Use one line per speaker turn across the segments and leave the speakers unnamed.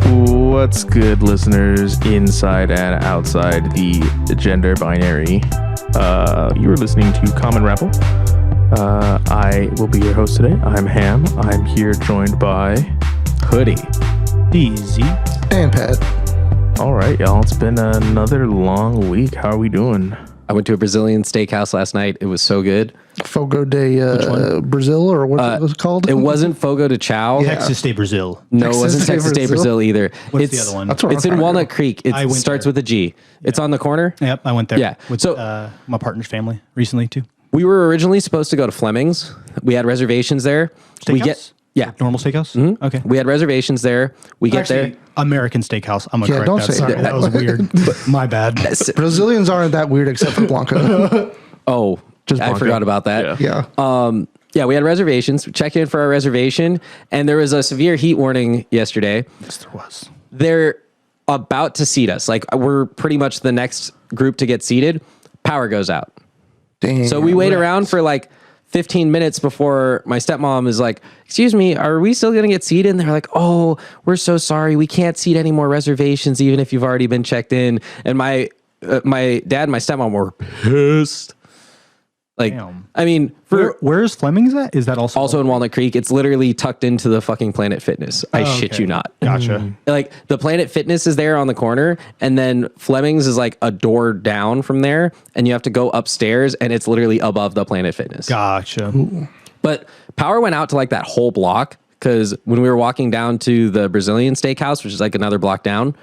What's good, listeners inside and outside the gender binary? You are listening to Common Rabble. I will be your host today. I'm Ham. I'm here joined by
Hoodie,
Easy,
and Pat.
All right, y'all. It's been another long week. How are we doing?
I went to a Brazilian steakhouse last night. It was so good.
Fogo de Brazil, or what was it called?
It wasn't Fogo de Chao.
Yeah.
Texas de Brazil.
No, it wasn't Texas de Brazil either.
What's the other one?
That's what
It's
I'm
in
talking
Walnut
about.
Creek. It
went
starts
there.
with a G. It's on the corner.
Yep, I went there.
Yeah.
With
So-
my partner's family recently too.
We were originally supposed to go to Fleming's. We had reservations there.
Steakhouse?
Yeah.
Normal steakhouse? Okay.
We had reservations there. We get
Actually,
there.
American steakhouse. I'm gonna
Yeah,
correct
don't
that.
say
Sorry,
that.
that was weird. My bad.
Brazilians aren't that weird except for Blanca.
Oh,
Just
I
Blanca.
forgot about that.
Yeah.
Yeah.
Yeah, we had reservations. We checked in for our reservation, and there was a severe heat warning yesterday.
Yes, there was.
They're about to seat us. Like, we're pretty much the next group to get seated. Power goes out.
Damn.
So we wait around for like 15 minutes before my stepmom is like, excuse me, are we still going to get seated? And they're like, oh, we're so sorry. We can't seat any more reservations, even if you've already been checked in. And my dad and my stepmom were pissed. Like,
Damn.
I mean,
Where is Fleming's at? Is that also
in Walnut Creek, it's literally tucked into the fucking Planet Fitness. I shit you not.
Gotcha.
Like, the Planet Fitness is there on the corner, and then Fleming's is like a door down from there, and you have to go upstairs, and it's literally above the Planet Fitness.
Gotcha.
But power went out to like that whole block, because when we were walking down to the Brazilian steakhouse, which is like another block down,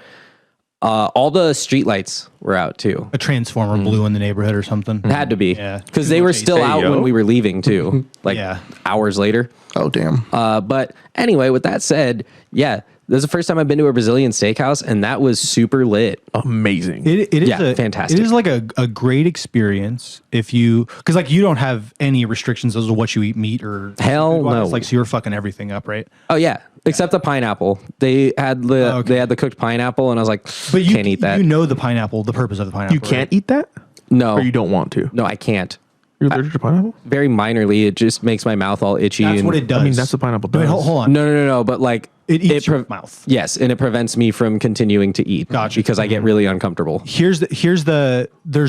all the street lights were out too.
A transformer blew in the neighborhood or something.
It had to be.
Yeah.
Because they were still out
yo.
when we were leaving too, like
Yeah.
hours later.
Oh, damn.
But anyway, with that said, yeah, this is the first time I've been to a Brazilian steakhouse, and that was super lit.
Amazing.
It is
Yeah, fantastic.
It is like a great experience if you, because like you don't have any restrictions as to what you eat, meat or
Hell
food-wise.
no.
Like, so you're fucking everything up, right?
Oh yeah, except the pineapple. They had the cooked pineapple, and I was like,
But you
can't eat that.
You know the pineapple, the purpose of the pineapple.
You can't
right?
eat that?
No,
Or you don't want to?
no, I can't.
You're allergic to pineapple?
Very minorly, it just makes my mouth all itchy.
That's
and,
what it does.
I mean, that's what pineapple
Wait,
does.
hold on.
No. But like
It eats your mouth.
Yes, and it prevents me from continuing to eat.
Gotcha.
Because I get really uncomfortable.
There's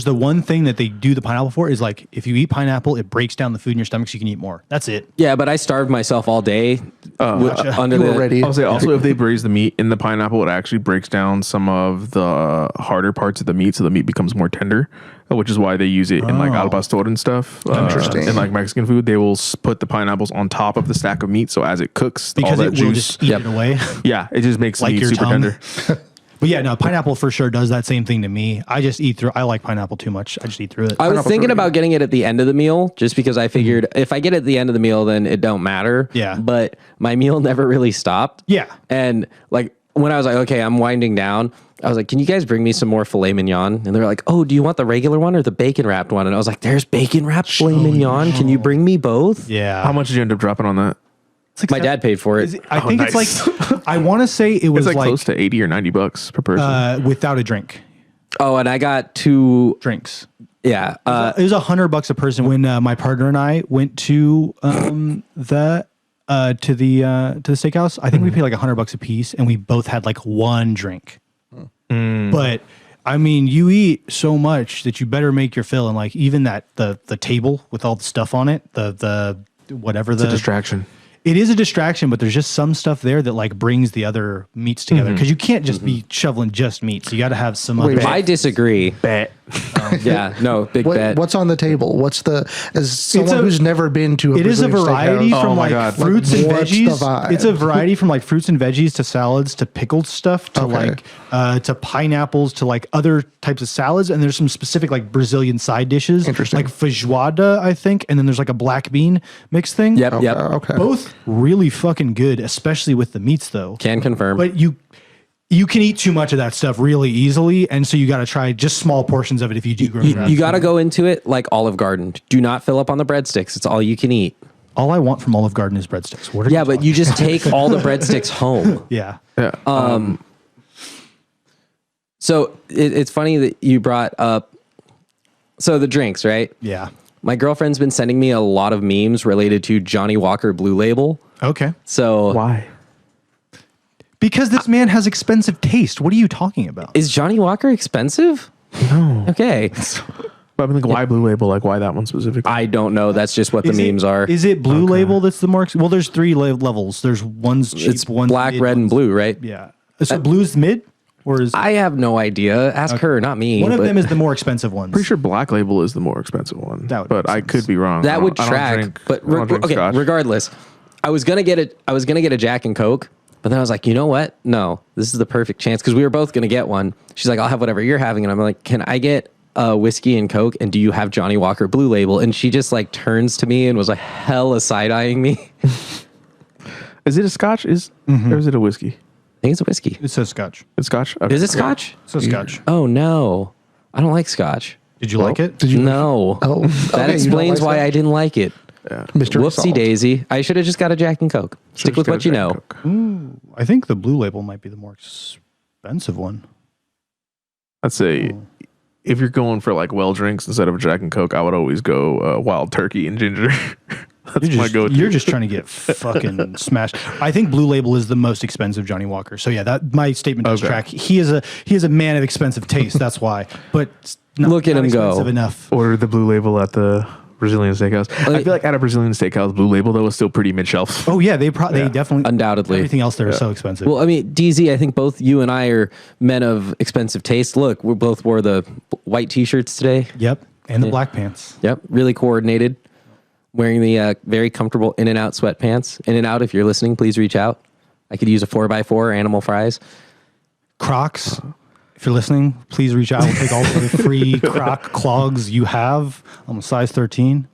the one thing that they do the pineapple for is like if you eat pineapple, it breaks down the food in your stomach so you can eat more. That's it.
Yeah, but I starved myself all day under
You were
the
ready.
I'll say also, if they braise the meat in the pineapple, it actually breaks down some of the harder parts of the meat, so the meat becomes more tender, which is why they use it in like al pastor and stuff.
Interesting.
In like Mexican food, they will put the pineapples on top of the stack of meat, so as it cooks,
Because
all
it
that
will
juice.
just eat it away.
Yeah, it just makes the
Like
meat
your
super
tongue.
tender.
But yeah, no, pineapple for sure does that same thing to me. I just eat through. I like pineapple too much. I just eat through it.
I was
Pineapple's
thinking
really
about getting it at the end of the meal, just because I figured if I get it at the end of the meal, then it don't matter.
Yeah.
But my meal never really stopped.
Yeah.
And like when I was like, okay, I'm winding down, I was like, can you guys bring me some more filet mignon? And they're like, oh, do you want the regular one or the bacon wrapped one? And I was like, there's bacon wrapped filet mignon. Can you bring me both?
Yeah.
How much did you end up dropping on that?
It's like
My dad paid for it.
I think
nice.
it's like I want to say it was
It's like
like
close to 80 or 90 bucks per person.
without a drink.
Oh, and I got two.
Drinks.
Yeah.
It was $100 a person when my partner and I went to the steakhouse. I think we paid like $100 a piece, and we both had like one drink. But I mean, you eat so much that you better make your fill, and like even that the table with all the stuff on it, the whatever
It's a distraction.
It is a distraction, but there's just some stuff there that like brings the other meats together because you can't just be shoveling just meats. You got to have some other.
I disagree.
Bet.
Yeah. No, big bet.
What's on the table? What's as someone
a-
who's never been to a
It is a
Brazilian
variety
steakhouse,
from
Oh my
like
God.
fruits
Like,
and
what's the
veggies.
vibe?
It's a variety from like fruits and veggies to salads to pickled stuff to
Okay.
like to pineapples to like other types of salads. And there's some specific like Brazilian side dishes.
Interesting.
Like feijoada, I think. And then there's like a black bean mix thing.
Yep. Yep.
Okay.
Both really fucking good, especially with the meats though.
Can confirm.
But you can eat too much of that stuff really easily, and so you got to try just small portions of it if you do grow
You got to go into it like Olive Garden. Do not fill up on the breadsticks. It's all you can eat.
All I want from Olive Garden is breadsticks. What are
Yeah,
you
but
talking
you just take all the breadsticks home.
Yeah.
Yeah.
So it's funny that you brought up. So the drinks, right?
Yeah.
my girlfriend's been sending me a lot of memes related to Johnny Walker Blue Label.
Okay.
So
Why?
Because this man has expensive taste. What are you talking about?
is Johnny Walker expensive?
No.
Okay.
But I mean, like, why Blue Label? Like, why that one specifically?
I don't know. That's just what the memes are.
Is it Blue Label that's the more... Well, there's 3 levels. There's one's cheap,
It's
one's
black,
mid,
red, and
one's-
blue, right?
Yeah. So blue's mid? Or is...
I have no idea. Ask her, not me.
One of
but
them is the more expensive one.
Pretty sure Black Label is the more expensive one.
That would
but
make
I
sense.
could be wrong.
that would
I don't
track.
drink-
But
I don't drink
okay,
Scotch.
regardless, I was gonna get a Jack and Coke, but then I was like, you know what? No, this is the perfect chance because we were both gonna get one. She's like, I'll have whatever you're having, and I'm like, can I get a whiskey and Coke? And do you have Johnny Walker Blue Label? And she just like turns to me and was like hella side eyeing me.
Is it a Scotch? Or is it a whiskey?
I think it's a whiskey.
It says Scotch.
It's Scotch. Okay.
Is it Scotch?
It says Scotch.
Oh no, I don't like Scotch.
Did you like it?
Did you?
No.
Oh,
That
okay, you
explains
don't like
why
that?
I didn't like it.
Mystery
Whoopsie
solved.
daisy. I should have just got a Jack and Coke. Stick with what you know.
I think the Blue Label might be the more expensive one.
I'd say if you're going for like well drinks instead of a Jack and Coke, I would always go wild turkey and ginger. That's my go-to.
You're just trying to get fucking smashed. I think Blue Label is the most expensive Johnny Walker. So yeah, that my statement does
Okay.
track. He is a man of expensive taste. That's why. But it's not,
Look at
not
him go.
expensive enough.
Order the Blue Label at the Brazilian Steakhouse. I feel like at a Brazilian Steakhouse, Blue Label though is still pretty mid shelf.
Oh yeah, they definitely
Undoubtedly.
everything else there is so expensive.
Well, I mean, DZ, I think both you and I are men of expensive taste. Look, we both wore the white t-shirts today.
yep, and the black pants.
Yep, really coordinated. Wearing the very comfortable In-N-Out sweatpants. In-N-Out, if you're listening, please reach out. I could use a 4x4 animal fries.
Crocs. If you're listening, please reach out. We'll take all the free Croc clogs you have. I'm a size 13.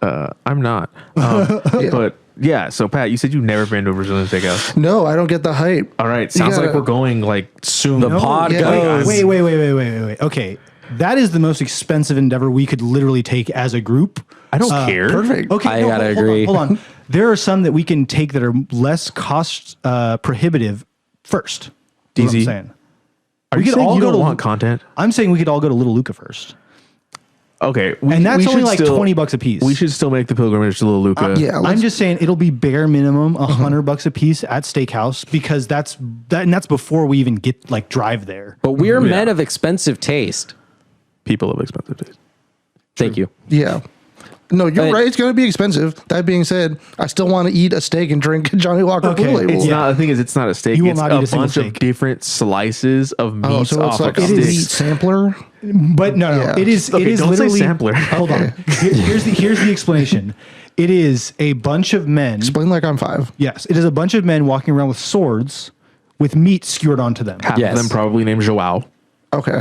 I'm not. But yeah, so Pat, you said you've never been to a Brazilian Steakhouse.
No, I don't get the hype.
All right, sounds
gotta-
like we're going like soon.
The pod
yeah,
goes.
Wait. Okay. That is the most expensive endeavor we could literally take as a group.
I don't care.
Perfect.
Okay,
I gotta
hold
agree.
Hold on. There are some that we can take that are less cost prohibitive first. That's what I'm
DZ?
saying.
Are
We
you
could
saying
all
you
go
don't
to-
want content?
I'm saying we could all go to Little Luca first.
Okay,
And that's
we
only
should
like
still-
$20 a piece.
We should still make the pilgrimage to Little Luca.
Yeah,
I'm
let's-
just saying it'll be bare minimum $100 a piece at Steakhouse because that's before we even get like drive there.
But we're men of expensive taste.
People of expensive taste.
Thank you.
Yeah. No, you're
But-
right. It's going to be expensive. That being said, I still want to eat a steak and drink Johnny Walker
Okay,
Blue Label.
It's not. The thing is, it's not a steak.
You will
It's
not eat
a
a single
bunch of
steak.
different slices of meat
Oh, so
off
it's like
of
a
sticks.
meat sampler.
But no,
Yeah.
it is.
Okay,
it is
don't say
literally.
sampler.
Hold on. Here's the explanation. It is a bunch of men.
Explain like I'm 5.
Yes, it is a bunch of men walking around with swords, with meat skewered onto them,
Half
Yes.
of them probably named Joao.
Okay.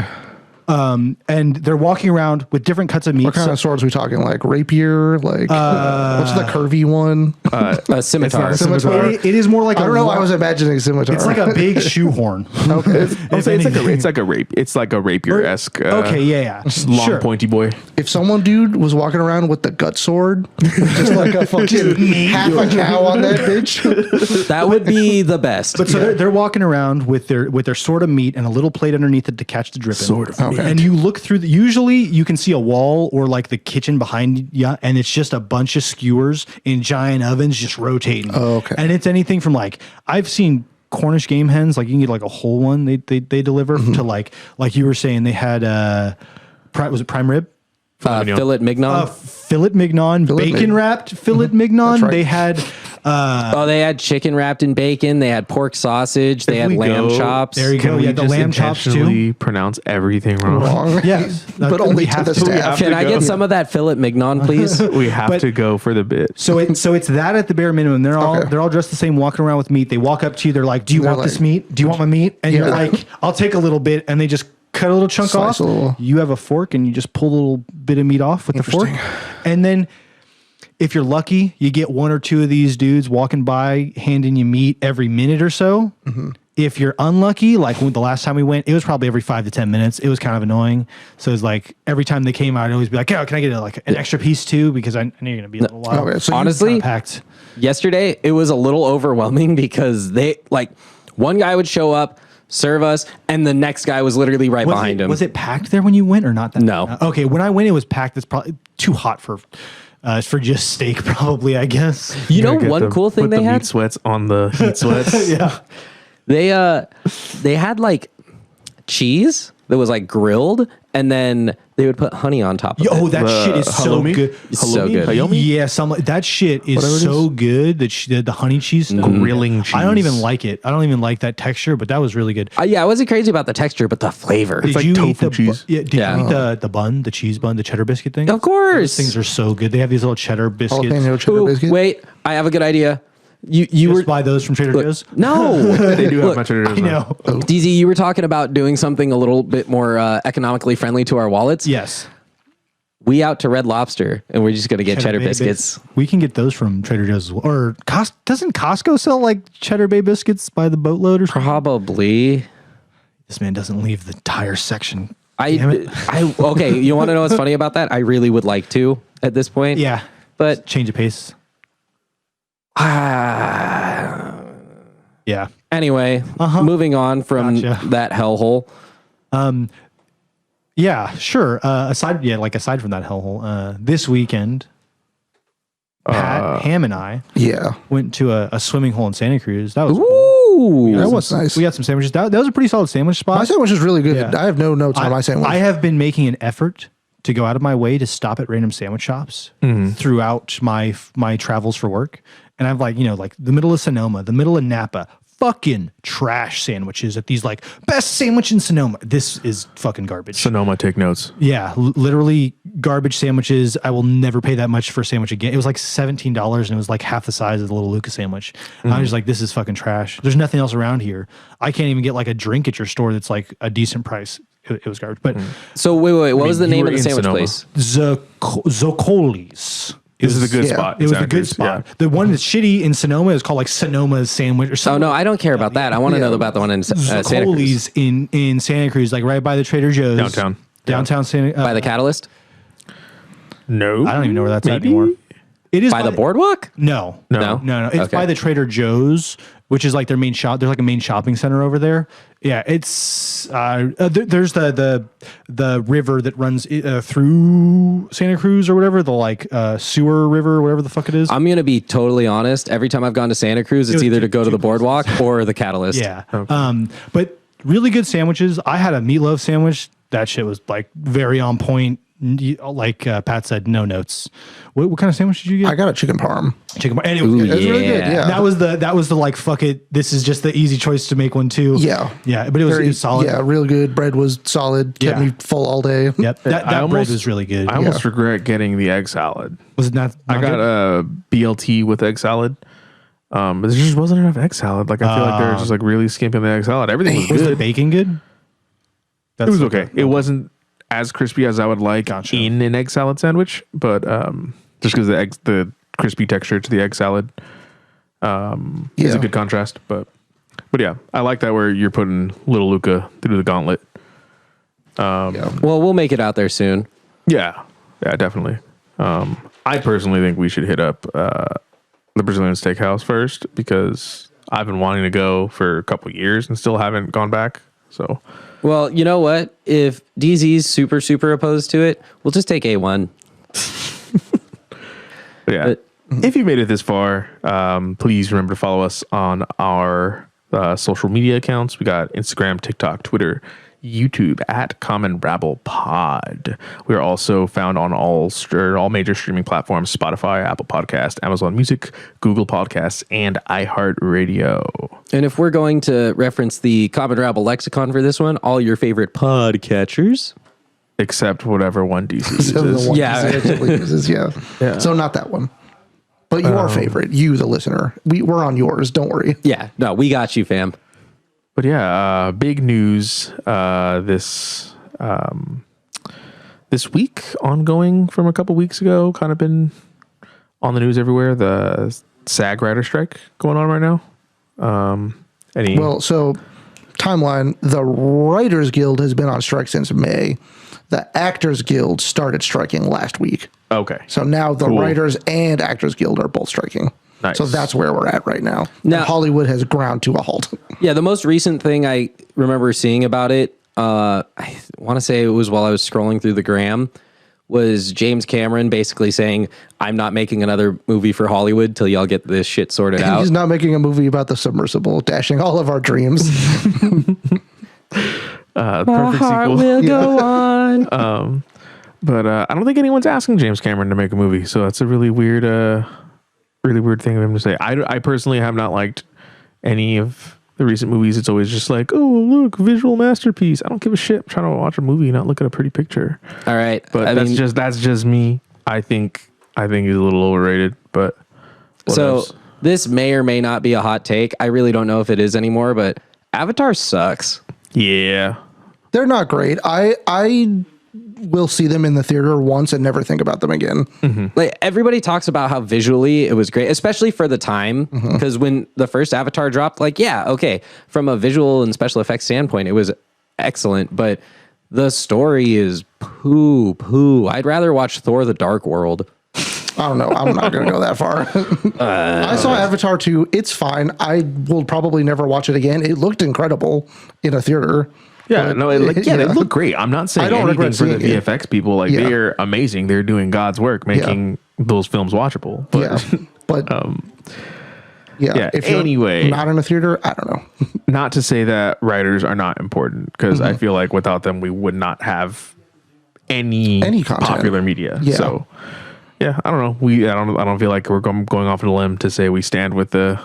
and they're walking around with different cuts of meat.
What kind
So-
of swords we talking? Like rapier? Like what's the curvy one?
A scimitar.
Scimitar.
It is more like
I don't know.
long-
I was imagining scimitar.
It's like a big shoehorn.
okay.
I'll say it's like
anything.
a rape. It's like a rapier esque.
Okay, yeah.
Long
Sure.
pointy boy.
If someone dude was walking around with the gut sword, just like a fucking half a cow on that bitch.
That would be the best.
But so they're walking around with their sword of meat and a little plate underneath it to catch the dripping.
Sword of meat.
And you look through usually you can see a wall or like the kitchen behind you, and it's just a bunch of skewers in giant ovens just rotating.
Oh, okay.
And it's anything from like I've seen Cornish game hens, like you can get like a whole one they deliver to like you were saying they had was it prime rib?
Fillet mignon.
Fillet mignon, bacon wrapped fillet mignon.
right.
They had
They had chicken wrapped in bacon. They had pork sausage. They had
we
lamb
go-
chops.
there you
Can
go.
we
Yeah, the
just
lamb chops too.
intentionally pronounce everything wrong?
Wrong.
Yes,
But only to the staff.
Can I get some of that fillet mignon, please?
We have
But-
to go for the bit.
So it's that at the bare minimum. They're all dressed the same, walking around with meat. They walk up to you. They're like, "Do you
They're
want this
like-
meat? Do you want my meat?" And you're
Yeah.
like, "I'll take a little bit." And they just cut a little chunk
Slice
off.
a little.
You have a fork, and you just pull a little bit of meat off with the fork. And then, if you're lucky, you get one or two of these dudes walking by, handing you meat every minute or so. If you're unlucky, like when the last time we went, it was probably every 5 to 10 minutes. It was kind of annoying. So it's like every time they came out, I'd always be like, "Oh, can I get an extra piece too?" Because I know you're going to be a little while.
Okay, so
Honestly,
Kinda packed.
yesterday it was a little overwhelming because they like one guy would show up, serve us, and the next guy was literally right behind him.
Was it packed there when you went or not?
No.
Okay, when I went, it was packed. That's probably too hot for just steak, probably. I guess.
You know, one cool thing
put
they
the
had.
meat sweats on the heat sweats.
Yeah.
They had like cheese that was like grilled, and then they would put honey on top of it.
Oh, that shit is so
halloumi?
good.
It's so good.
Halloumi?
Yeah, that shit is
Whatever it
so good. The honey cheese,
Grilling
I don't
cheese.
even like it. I don't even like that texture, but that was really good.
Yeah, I wasn't crazy about the texture, but the flavor.
Did
like
you
tofu
eat the
cheese.
Did
Yeah.
you eat the bun, the cheese bun, the cheddar biscuit thing?
Of course.
Those things are so good. They have these little cheddar biscuits.
Jalapeno cheddar
Ooh,
biscuit.
wait, I have a good idea. You
Just
were
buy those from Trader Joe's.
no.
They do have
Look,
much of it.
I know.
DZ, you were talking about doing something a little bit more economically friendly to our wallets.
Yes.
We out to Red Lobster, and we're just gonna get cheddar
Bay
biscuits.
We can get those from Trader Joe's as well. Or doesn't Costco sell like Cheddar Bay biscuits by the boatload or something?
Probably.
This man doesn't leave the tire section.
I
Damn it.
okay. You want to know what's funny about that? I really would like to at this point.
Yeah.
but
Change of pace. Yeah.
anyway, moving on from
Gotcha.
that hellhole.
Yeah, sure. Aside from that hellhole, this weekend, Pat, Ham, and I
Yeah.
went to a swimming hole in Santa Cruz. That was
Ooh,
That was nice.
We got some sandwiches. That was a pretty solid sandwich spot.
My sandwich is really good.
Yeah.
I have no notes on my sandwich.
I have been making an effort to go out of my way to stop at random sandwich shops throughout my travels for work. And I've like the middle of Sonoma, the middle of Napa, fucking trash sandwiches at these like best sandwich in Sonoma. This is fucking garbage.
Sonoma, take notes.
Yeah, literally garbage sandwiches. I will never pay that much for a sandwich again. It was like $17 and it was like half the size of the little Lucas sandwich. And I was like, this is fucking trash. There's nothing else around here. I can't even get like a drink at your store that's like a decent price. It was garbage. But
So wait. What was the
you
name
were
of the
in
sandwich
Sonoma.
place?
Zoccoli's.
This is a good
yeah,
spot.
It was
Santa
a good
Cruz,
spot.
yeah.
The one that's shitty in Sonoma is called like Sonoma's Sandwich or
Oh
something.
no, I don't care about that. I want to know about the one in Santa Cruz
Zoccoli's in Santa Cruz, like right by the Trader Joe's.
Downtown.
Santa
by the Catalyst,
No.
I don't even know where that's at
Maybe?
anymore. It is
by the boardwalk.
No.
No?
It's
Okay.
by the Trader Joe's, which is like their main shop. There's like a main shopping center over there. Yeah, it's there's the river that runs through Santa Cruz or whatever, the like sewer river or whatever the fuck it is.
I'm gonna be totally honest. Every time I've gone to Santa Cruz, it's
was
either to
two-
go to
two
the boardwalk or the Catalyst.
Yeah. But really good sandwiches. I had a meatloaf sandwich. That shit was like very on point. Like Pat said, no notes. What kind of sandwich did you get?
I got a chicken parm.
Chicken bar. Anyway,
Ooh,
It was really good.
Yeah.
Yeah.
that was the like fuck it. This is just the easy choice to make one too.
Yeah.
Yeah. But it was solid.
Yeah, real good. Bread was solid. Kept
Yeah.
me full all day.
Yep. That bread
almost-
was really good.
I almost regret getting the egg salad.
was it not
I got
good?
a BLT with egg salad. But there just wasn't enough egg salad. Like I feel like they were just like really skimping the egg salad. Everything was
Was
good.
the bacon good?
It was okay. It wasn't as crispy as I would like
Gotcha.
in an egg salad sandwich, but just because the crispy texture to the egg salad is
Yeah.
a good contrast. But yeah, I like that where you're putting little Luca through the gauntlet.
Yeah.
Well, we'll make it out there soon.
Yeah, definitely. I personally think we should hit up the Brazilian Steakhouse first because I've been wanting to go for a couple years and still haven't gone back. So
Well, you know what? If DZ's super opposed to it, we'll just take A1.
but yeah,
But-
if you made it this far, please remember to follow us on our social media accounts. We got Instagram, TikTok, Twitter, YouTube at Common Rabble Pod. We are also found on all major streaming platforms: Spotify, Apple Podcast, Amazon Music, Google Podcasts, and iHeartRadio.
And if we're going to reference the Common Rabble lexicon for this one, all your favorite podcatchers.
Except whatever one DC
So the
uses.
one
Yeah.
he actually uses, yeah. So not that one. But your favorite, you the listener. We're on yours, don't worry.
Yeah, no, we got you, fam.
But yeah, big news this week, ongoing from a couple weeks ago, kind of been on the news everywhere. The SAG writer strike going on right now.
Well, so timeline, the Writers Guild has been on strike since May. The Actors Guild started striking last week.
Okay.
So now the
Cool.
Writers and Actors Guild are both striking.
Nice.
So that's where we're at right now.
Now-
And Hollywood has ground to a halt.
Yeah, the most recent thing I remember seeing about it, I want to say it was while I was scrolling through the gram, was James Cameron basically saying, I'm not making another movie for Hollywood till y'all get this shit sorted out.
He's not making a movie about the submersible dashing all of our dreams.
My heart will go on.
But I don't think anyone's asking James Cameron to make a movie, so that's a really weird thing of him to say. I personally have not liked any of the recent movies. It's always just like, oh, look, visual masterpiece. I don't give a shit. I'm trying to watch a movie, not look at a pretty picture.
All right,
but that's just me. I think he's a little overrated. But
this may or may not be a hot take. I really don't know if it is anymore. But Avatar sucks.
Yeah,
they're not great. I will see them in the theater once and never think about them again.
Mm-hmm. Like everybody talks about how visually it was great, especially for the time. Because when the first Avatar dropped, like, yeah, okay, from a visual and special effects standpoint, it was excellent. But the story is poo. I'd rather watch Thor: The Dark World.
I don't know. I'm not going to go that far. I saw Avatar 2. It's fine. I will probably never watch it again. It looked incredible in a theater.
Yeah, they look great. I'm not saying anything for the VFX people. Like, they're amazing. They're doing God's work, making those films watchable. But,
if you're not in a theater, I don't know.
Not to say that writers are not important, because I feel like without them, we would not have any content. Popular media. Yeah. So, yeah, I don't know. I don't feel like we're going off on a limb to say we stand with the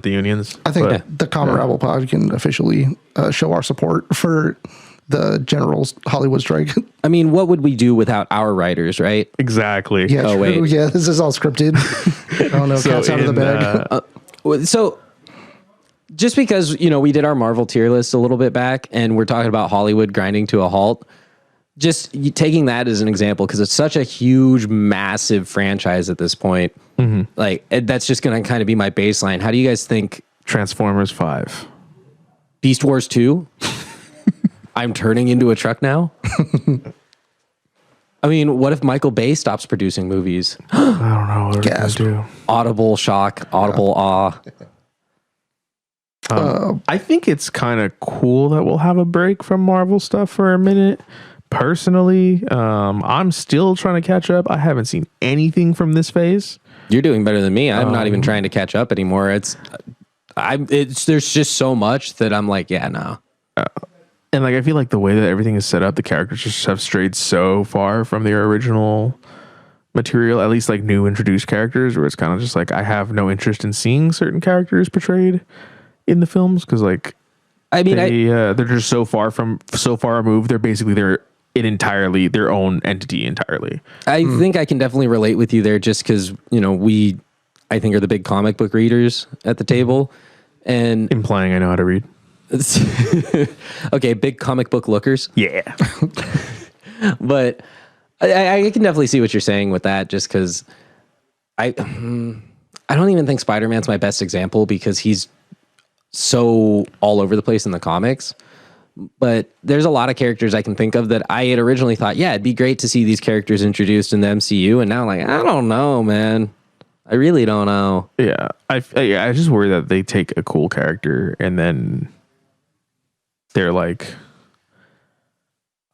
unions.
I think the Common Rabble pod can officially show our support for the general's Hollywood strike.
I mean, what would we do without our writers, right?
Exactly.
Yeah, true. Wait. Yeah, this is all scripted. I don't know. Cat's out of the bag.
So just because, we did our Marvel tier list a little bit back and we're talking about Hollywood grinding to a halt, just taking that as an example, because it's such a huge, massive franchise at this point. Mm-hmm. Like, that's just going to kind of be my baseline. How do you guys think?
Transformers 5.
Beast Wars 2? I'm turning into a truck now? I mean, what if Michael Bay stops producing movies?
I don't know what they're going to do.
Audible shock, audible awe.
I think it's kind of cool that we'll have a break from Marvel stuff for a minute. Personally, I'm still trying to catch up. I haven't seen anything from this phase.
You're doing better than me. I'm not even trying to catch up anymore. There's just so much that I'm like, yeah, no.
And like, I feel like the way that everything is set up, the characters just have strayed so far from their original material, at least like new introduced characters, where it's kind of just like, I have no interest in seeing certain characters portrayed in the films. Cause like, I mean, they're just so far removed. They're basically entirely their own entity entirely.
I think I can definitely relate with you there, just because we, I think, are the big comic book readers at the table, and
implying I know how to read.
Okay, big comic book lookers.
Yeah,
but I can definitely see what you're saying with that, just because I don't even think Spider-Man's my best example, because he's so all over the place in the comics. But there's a lot of characters I can think of that I had originally thought, yeah, it'd be great to see these characters introduced in the MCU. And now I'm like, I don't know, man. I really don't know.
Yeah. I just worry that they take a cool character and then they're like,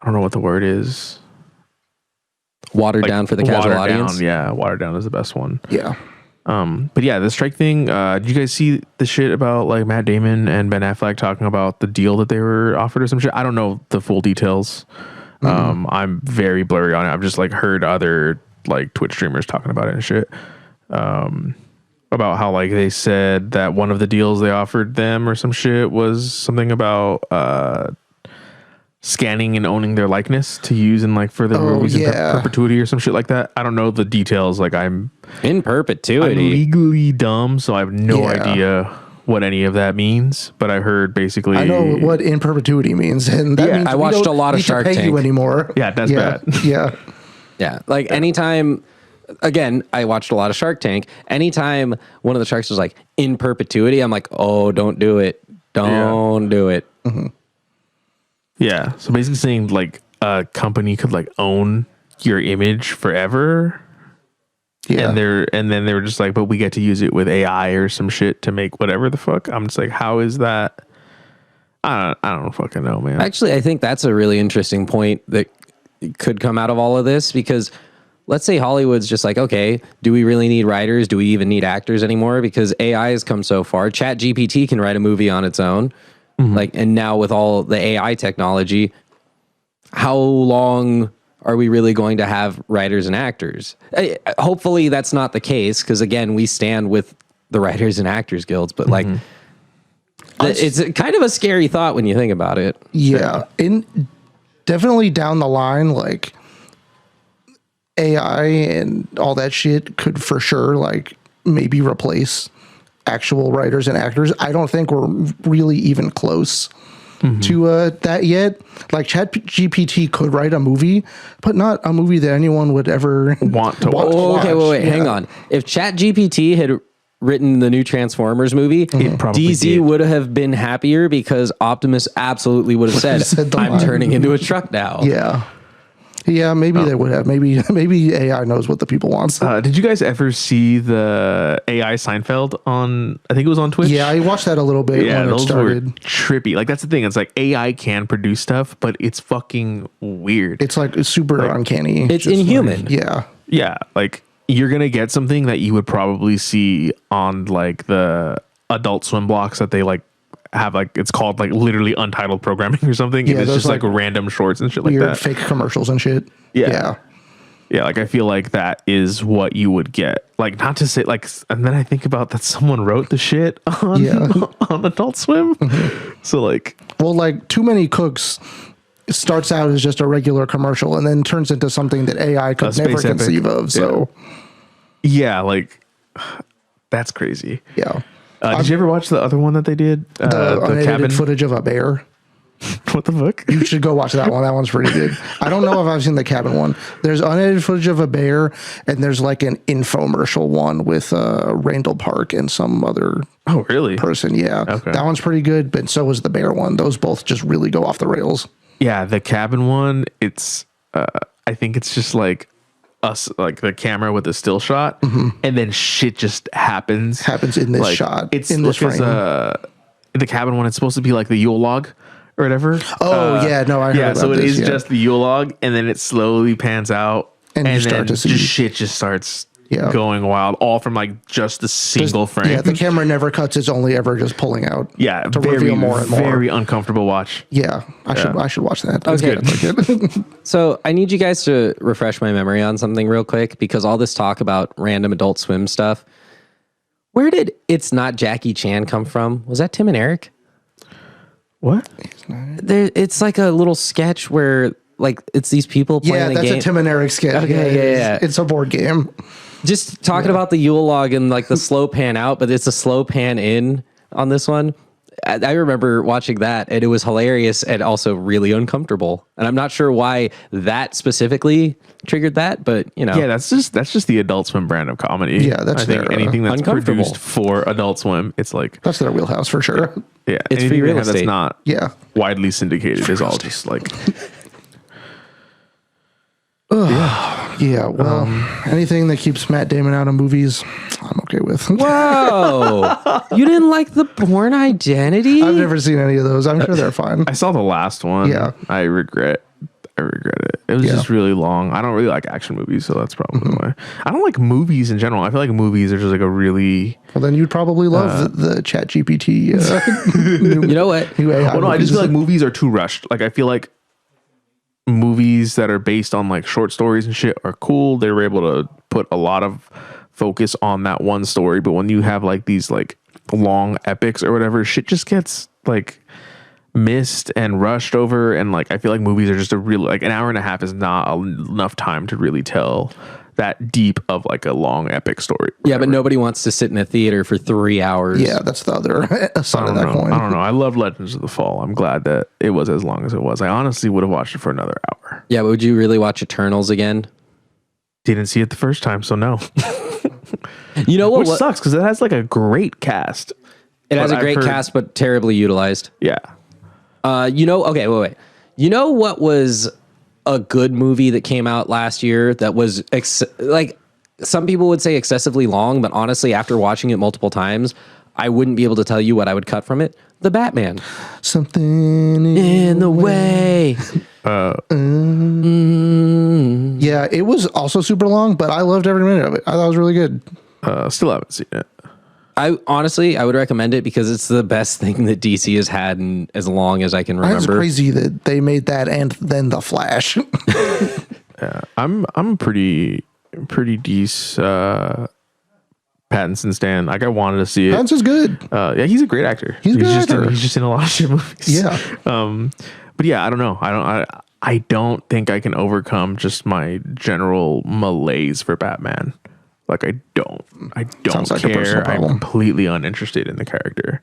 I don't know what the word is.
Watered down for the casual audience.
Yeah. Watered down is the best one.
Yeah.
But yeah, the strike thing, did you guys see the shit about like Matt Damon and Ben Affleck talking about the deal that they were offered or some shit? I don't know the full details. I'm very blurry on it. I've just like heard other like Twitch streamers talking about it and shit. About how like they said that one of the deals they offered them or some shit was something about scanning and owning their likeness to use in like further movies in perpetuity or some shit like that. I don't know the details. Like I'm
in perpetuity.
I'm legally dumb, so I have no idea what any of that means. But I heard basically
I know what in perpetuity means, and that means
I watched a lot of Shark Tank
you anymore.
Yeah, that's bad.
Yeah.
Like anytime. Again, I watched a lot of Shark Tank. Anytime one of the sharks was like in perpetuity, I'm like, oh, don't do it. Don't do it.
Mm-hmm.
Yeah. So basically saying like a company could like own your image forever. Yeah. And then they were just like, but we get to use it with AI or some shit to make whatever the fuck. I'm just like, how is that? I don't fucking know, man.
Actually, I think that's a really interesting point that could come out of all of this, because let's say Hollywood's just like, okay, do we really need writers? Do we even need actors anymore? Because AI has come so far. ChatGPT can write a movie on its own. Like, and now with all the AI technology, how long are we really going to have writers and actors? Hopefully that's not the case, because again, we stand with the Writers and Actors Guilds, but like, it's kind of a scary thought when you think about it.
Yeah. Definitely down the line, like AI and all that shit could for sure like maybe replace actual writers and actors. I don't think we're really even close to that yet. Like ChatGPT could write a movie, but not a movie that anyone would ever
want to watch.
Okay, wait, hang on. If ChatGPT had written the new Transformers movie, DZ would have been happier, because Optimus absolutely would have said I'm turning into a truck now.
Yeah, maybe they would have. Maybe AI knows what the people want.
Did you guys ever see the AI Seinfeld on, I think it was on Twitch?
Yeah, I watched that a little bit when it started.
Were trippy. Like, that's the thing. It's like AI can produce stuff, but it's fucking weird.
It's like super uncanny.
It's inhuman.
Like,
yeah, like you're going to get something that you would probably see on like the Adult Swim blocks that they like have, like it's called like literally untitled programming or something.
Yeah,
and it's just like random shorts and shit like that.
Fake commercials and shit. Yeah.
Like I feel like that is what you would get. Like, not to say like, and then I think about that someone wrote the shit on on Adult Swim. So like,
well, like Too Many Cooks starts out as just a regular commercial and then turns into something that AI could never conceive of. So
yeah, like that's crazy.
Yeah.
Did you ever watch the other one that they did?
The unedited cabin footage of a bear.
What the fuck?
You should go watch that one. That one's pretty good. I don't know if I've seen the cabin one. There's unedited footage of a bear, and there's like an infomercial one with Randall Park and some other person. Yeah. Okay. That one's pretty good, but so was the bear one. Those both just really go off the rails.
Yeah, the cabin one, it's I think it's just like us, like the camera with a still shot, and then shit just happens
in this
like,
shot.
It's
in this frame.
The cabin one, it's supposed to be like the Yule log or whatever.
Oh yeah, no, I heard about
so it
this,
is just the Yule log, and then it slowly pans out,
and you start to see
shit just starts going wild, all from like just a single frame.
Yeah, the camera never cuts; it's only ever just pulling out.
Yeah,
to
very,
reveal more and more.
Very uncomfortable watch.
Yeah, I should watch that.
That's good. So I need you guys to refresh my memory on something real quick, because all this talk about random Adult Swim stuff. Where did It's Not Jackie Chan come from? Was that Tim and Eric?
What?
It's like a little sketch where like it's these people playing a game.
Yeah, that's a Tim and Eric sketch.
Okay, yeah.
It's a board game.
Just talking about the Yule log and like the slow pan out, but it's a slow pan in on this one. I remember watching that, and it was hilarious and also really uncomfortable. And I'm not sure why that specifically triggered that, but you know,
yeah, that's just the Adult Swim brand of comedy.
Yeah, that's
anything that's produced for Adult Swim. It's like
that's their wheelhouse for sure.
Yeah,
it's free real estate.
That's not widely syndicated is all just like.
Yeah, well, anything that keeps Matt Damon out of movies, I'm okay with.
Whoa, you didn't like The Bourne Identity?
I've never seen any of those. I'm sure they're fine.
I saw the last one.
Yeah,
I regret it. It was just really long. I don't really like action movies, so that's probably why. I don't like movies in general. I feel like movies are just like a really.
Well, then you'd probably love the ChatGPT.
You know what?
New AI
well, no, I just feel like movies are too rushed. Like I feel like movies that are based on like short stories and shit are cool. They were able to put a lot of focus on that one story, but when you have like these like long epics or whatever, shit just gets like missed and rushed over. And like I feel like movies are just a really like an hour and a half is not enough time to really tell that deep of like a long epic story.
Yeah, but nobody wants to sit in a theater for 3 hours.
Yeah, that's the other side of that coin.
I don't know. I love Legends of the Fall. I'm glad that it was as long as it was. I honestly would have watched it for another hour.
Yeah, but would you really watch Eternals again?
Didn't see it the first time, so no.
You know what?
Which sucks because it has like a great cast.
It has a great cast, but terribly utilized.
Yeah.
Okay, wait. You know what was a good movie that came out last year that was like some people would say excessively long, but honestly, after watching it multiple times, I wouldn't be able to tell you what I would cut from it. The Batman.
Something in
the way.
Yeah, it was also super long, but I loved every minute of it. I thought it was really good.
Still haven't seen it.
I would recommend it because it's the best thing that DC has had in as long as I can remember.
It's crazy that they made that and then The Flash.
Yeah, I'm pretty decent Pattinson stan. Like, I wanted to see it.
Pattinson's good.
Yeah, he's a great actor.
He's a good actor.
He's just in a lot of shit movies.
Yeah.
But yeah, I don't know. I don't think I can overcome just my general malaise for Batman. Like, I don't
Sounds like a personal
care. I'm
problem.
completely uninterested in the character.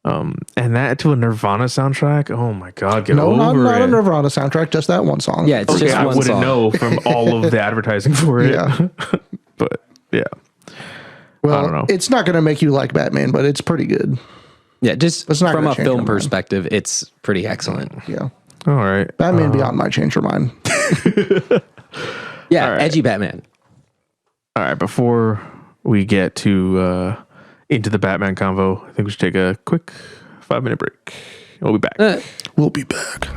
And that to a Nirvana soundtrack. Oh my God, get over
not
it.
a Nirvana soundtrack, just that one song.
Yeah, it's
Okay,
just
I
one
wouldn't
song.
know from all of the advertising for it.
Yeah.
But yeah.
Well,
I don't know.
it's not going to make you like Batman, but it's pretty good.
Yeah, just
It's not
from
gonna
a
change
film
your mind.
perspective, it's pretty excellent.
Yeah.
All right.
Batman Beyond might change your mind.
Yeah,
right.
edgy Batman.
All right. Before we get to into the Batman convo, I think we should take a quick 5-minute break. We'll be back.
We'll be back.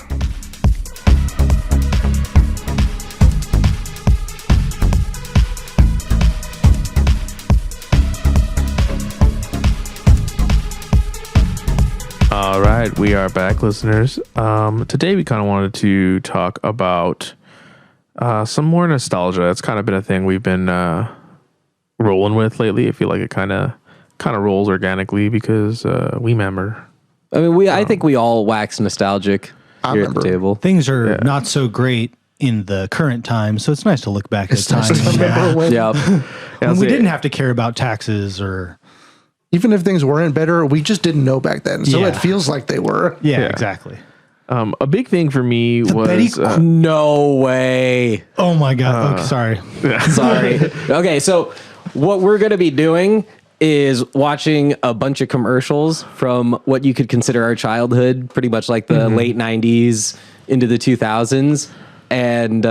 All right, we are back, listeners. Today we kind of wanted to talk about some more nostalgia. It's kind of been a thing we've been rolling with lately. I feel like it kind of rolls organically because we remember.
I mean, I think we all wax nostalgic here at the
remember.
table.
Things are not so great in the current time, so it's nice to look back at
It's nice
times
to remember when,
Yeah.
when we didn't have to care about taxes or
even if things weren't better, we just didn't know back then. So
Yeah.
it feels like they were.
yeah,
Yeah.
exactly.
A big thing for me was
Betty
No way.
Oh my god! Sorry.
Sorry. Okay, so what we're going to be doing is watching a bunch of commercials from what you could consider our childhood, pretty much like the late 90s into the 2000s. And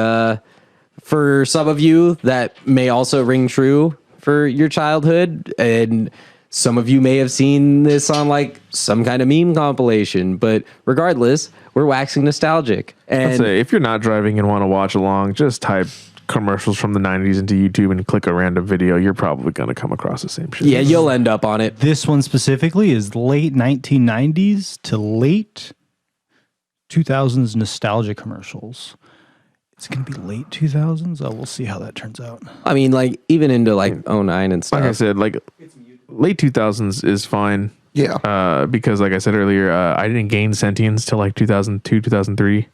for some of you, that may also ring true for your childhood. And some of you may have seen this on like some kind of meme compilation. But regardless, we're waxing nostalgic.
I'd
And
say if you're not driving and want to watch along, just type commercials from the 90s into YouTube and click a random video. You're probably going to come across the same shit.
yeah, you'll end up on it.
This one specifically is late 1990s to late 2000s nostalgia commerals. It's going to be late 2000s. Oh, we'll see how that turns out.
I mean, like, even into like 09 and stuff.
Like I said, like late 2000s is fine.
Yeah.
Because like I said earlier, I didn't gain sentience till like 2002, 2003.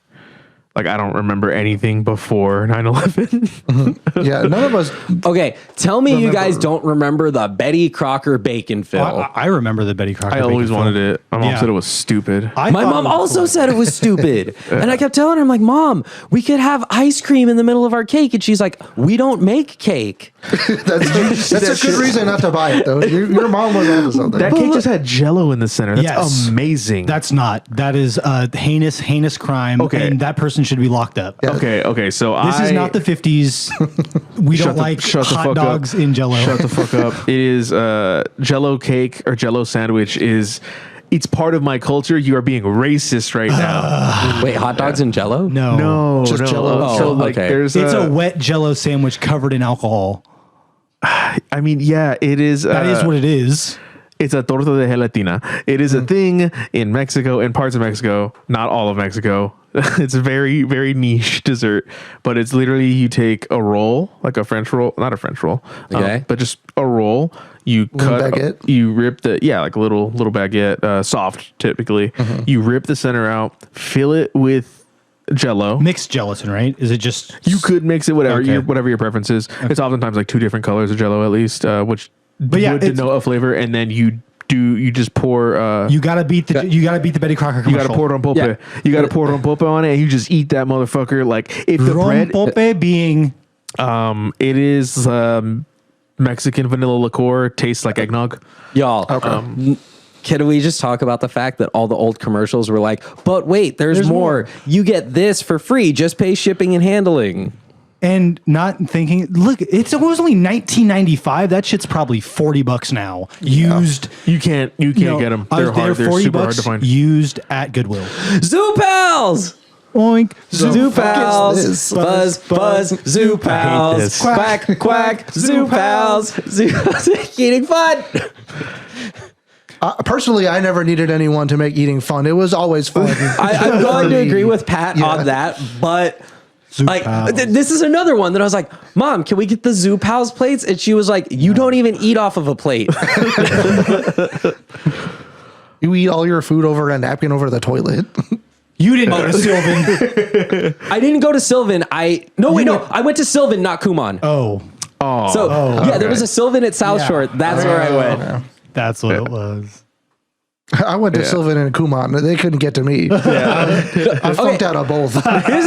Like, I don't remember anything before 9/11.
Yeah. None of us.
Okay, tell me you guys don't remember the Betty Crocker bacon fill.
I remember the Betty Crocker.
I always
bacon
wanted
film.
it. My mom
Yeah.
said it was stupid.
I
My
thought
mom
it was
also
cool.
said it was stupid. And I kept telling her, I'm like, Mom, we could have ice cream in the middle of our cake. And she's like, we don't make cake.
That's a good reason not to buy it, though. Your mom was onto something.
That cake just had Jello in the center. That's
Yes.
amazing.
That is a heinous crime.
Okay.
And that person should be locked up.
okay. So
This is not the 50s. We don't like
shut the
hot
fuck
dogs
up.
in Jello.
Shut the fuck up. It is Jello cake or Jello sandwich is. It's part of my culture. You are being racist right now.
Wait, hot dogs and Jello?
No.
No,
Just
no.
Jell-O.
So
Oh,
like,
okay.
there's
It's a wet Jello sandwich covered in alcohol.
I mean, yeah, it is.
That is what it is.
It's a torta de gelatina. It is a thing in Mexico, in parts of Mexico, not all of Mexico. It's a very, very niche dessert, but it's literally you take a roll, like a French roll, not a French roll,
Okay.
but just a roll. You cut,
baguette?
you rip like a little baguette, soft typically. You rip the center out, fill it with Jello.
Mixed gelatin, right? Is it just
You could mix it whatever
Okay.
whatever your preference is. It's oftentimes like 2 different colors of Jello at least, which
yeah,
would
it's-
denote a flavor, and then you just pour.
you gotta beat the Betty Crocker commercial.
You gotta pour rompope.
Yeah.
You gotta pour rompope on it, and you just eat that motherfucker. Like if the bread,
Rompope being
it is Mexican vanilla liqueur, tastes like eggnog.
Y'all, can we just talk about the fact that all the old commercials were like, but wait, there's more. You get this for free. Just pay shipping and handling.
and not thinking, look, it was only 1995. That shit's probably $40 now. Used.
You can't get them. They're hard. They're super hard to find.
Used at Goodwill.
Zoo Pals!
Oink.
Zoo pals,
this?
buzz, buzz, zoo pals,
this.
quack, quack, zoo pals, zoo eating fun.
Personally, I never needed anyone to make eating fun. It was always fun.
I'm going to agree with Pat on that, but
Zoo
like
pals.
this is another one that I was like, Mom, can we get the zoo pals plates? And she was like, you don't even eat off of a plate.
You eat all your food over a napkin over the toilet.
You didn't go to Sylvan.
I didn't go to Sylvan. I went to Sylvan, not Kumon.
Oh,
There was a Sylvan at South Shore. That's where I went.
that's what it was.
I went to Sylvan and Kumon. They couldn't get to me. I funked out of both.
Here's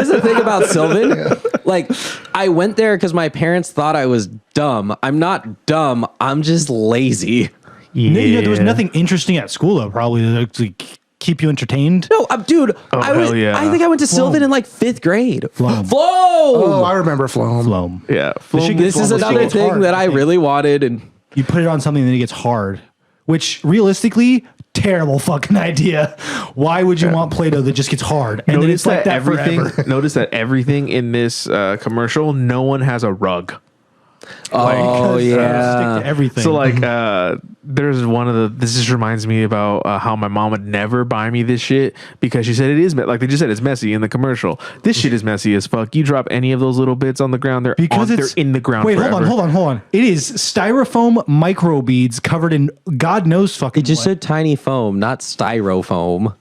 the thing about Sylvan. Like, I went there because my parents thought I was dumb. I'm not dumb. I'm just lazy.
Yeah. There was nothing interesting at school though. Probably to keep you entertained.
No, dude.
hell yeah.
I think I went to Sylvan in like 5th grade.
Floam.
Oh, I remember Floam.
Floam.
Yeah.
This is another thing
hard,
that I really wanted, and
You put it on something and then it gets hard, which realistically, terrible fucking idea. Why would you want Play-Doh that just gets hard? And then it's like that
everything.
forever.
Notice that everything in this commercial, no one has a rug.
oh
Stick
yeah.
to everything.
So like, there's one of the. This just reminds me about how my mom would never buy me this shit because she said it is like they just said it's messy in the commercial. This shit is messy as fuck. You drop any of those little bits on the ground, they're in the ground.
Wait,
forever.
hold on. It is styrofoam microbeads covered in God knows fucking.
It just
what.
said tiny foam, not styrofoam.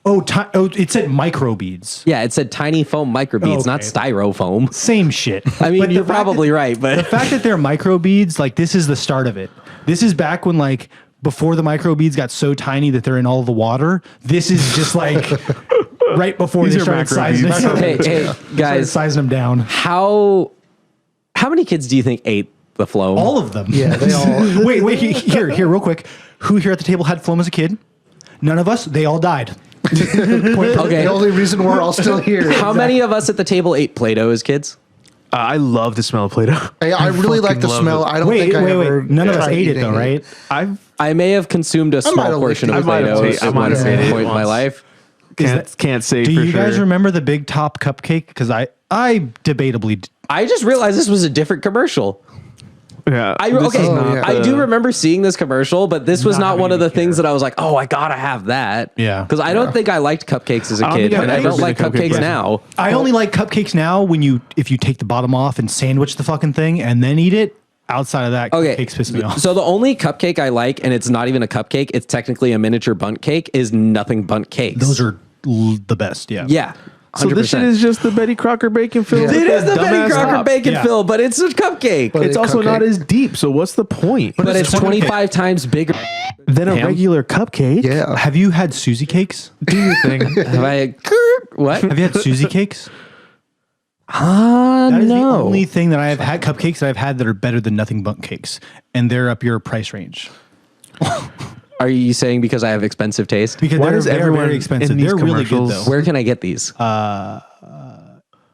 It said microbeads.
Yeah, it said tiny foam microbeads, not
Okay.
styrofoam.
Same shit.
I mean,
But
you're
the fact
probably
that-
right, but
the fact that they're microbeads, like this is the start of it. This is back when like before the microbeads got so tiny that they're in all the water. This is just like right before
These
they
are
started sizing
macrobeads.
it.
hey,
Started
guys,
sizing them down.
how many kids do you think ate the Floam?
All of them.
Yeah, they all.
Wait, here, real quick. Who here at the table had Floam as a kid? None of us. They all died.
Okay.
The only reason we're all still here.
How many of us at the table ate Play-Doh as kids?
I love the smell of Play-Doh.
I really like the
love
smell.
it.
I don't think I ever.
None of us
tried
ate it
eating
though, right?
I may have consumed a
might
small
have
portion
licked
of
it.
I might have
Play-Doh
tasted- I
at
might
one
have made it
point in my
once.
life.
Can't say
Do
for
you
sure.
guys remember the Big Top cupcake? Because I debatably.
I just realized this was a different commercial.
Yeah.
Okay,
not
I do remember seeing this commercial, but this was
Not
not one of
having
the
me
things that I was like, oh, I gotta have that.
Yeah.
Because I don't think I liked cupcakes as a
I don't
kid,
think I've
and I
ever
don't
been
like
a cupcake
cupcakes
person.
now.
I only like cupcakes now if you take the bottom off and sandwich the fucking thing and then eat it. Outside of that,
Okay,
cupcakes piss me off.
so the only cupcake I like, and it's not even a cupcake, it's technically a miniature bundt cake, is Nothing Bundt Cakes.
Those are the best. Yeah.
Yeah. 100%.
So this shit is just the Betty Crocker bacon filled.
Yeah.
It is the Betty
dumbass
Crocker
top.
bacon
Yeah.
fill, but it's a cupcake.
But
It's
a
also not
cupcake.
as deep. So what's the point?
But it's
a cupcake.
25 times bigger.
Than a
Ham?
regular cupcake.
Yeah.
Have you had Susie cakes?
Do your thing.
Have I? What?
Have you had Susie cakes? That is the
No.
only thing that I have had cupcakes that I've had that are better than Nothing Bundt Cakes, and they're up your price range.
Are you saying because I have expensive taste?
Because
Why
they're,
does
they're
everyone
very expensive.
in these
They're really good
commercials-
though.
Where can I get these?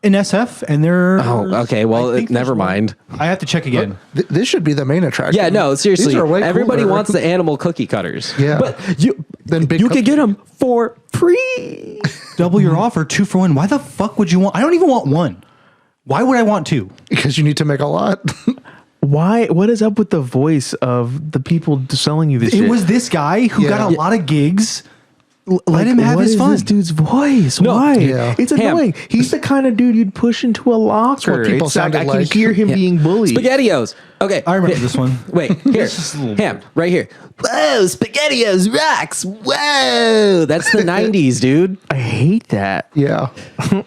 In SF, and they're
Oh, okay.
I
Well,
think
never
there's one.
mind.
I have to check again.
This should be the main attraction.
Yeah, no, seriously.
These are way
Everybody
cooler.
wants the animal cookie cutters.
Yeah.
But you
Then big
you can
cupcake.
get them for free.
Double your offer, 2 for 1. Why the fuck would you want? I don't even want one. Why would I want 2?
because you need to make a lot.
Why? What is up with the voice of the people selling you this shit?
It was this guy who
Yeah.
got a lot of gigs. Let him have
What
his
is
fun.
This dude's voice. Why?
Yeah.
It's
Ham.
annoying. He's the kind of dude you'd push into a locker.
what people
It's like,
sounded
I can
like.
hear him being bullied.
SpaghettiOs. Okay.
I remember this one.
Wait, here.
is a little
Ham, right here. Whoa, SpaghettiOs rocks. Whoa. That's the 90s, dude.
I hate that.
Yeah.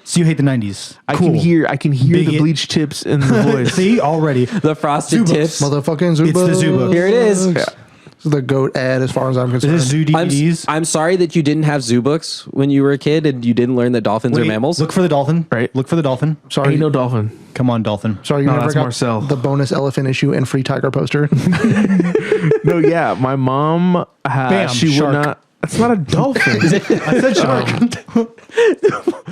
So you hate the 90s.
I can hear the
Bigot.
bleach tips in the voice.
See, already.
The frosted
Zubooks.
tips.
Motherfucking Zuba.
It's the Zuba.
Here it is.
This is the GOAT ad as far as I'm concerned.
This is Zoo
I'm,
DVDs.
I'm sorry that you didn't have zoo books when you were a kid and you didn't learn that dolphins are
Wait,
mammals.
Look for the dolphin.
Right.
Look for the dolphin.
Sorry.
Ain't no dolphin.
Come on, dolphin.
Sorry, you
No,
never
that's
got
Marcel.
the bonus elephant issue and free tiger poster.
No, yeah, my mom.
Bam,
She
shark.
would not. That's not a dolphin.
I said shark.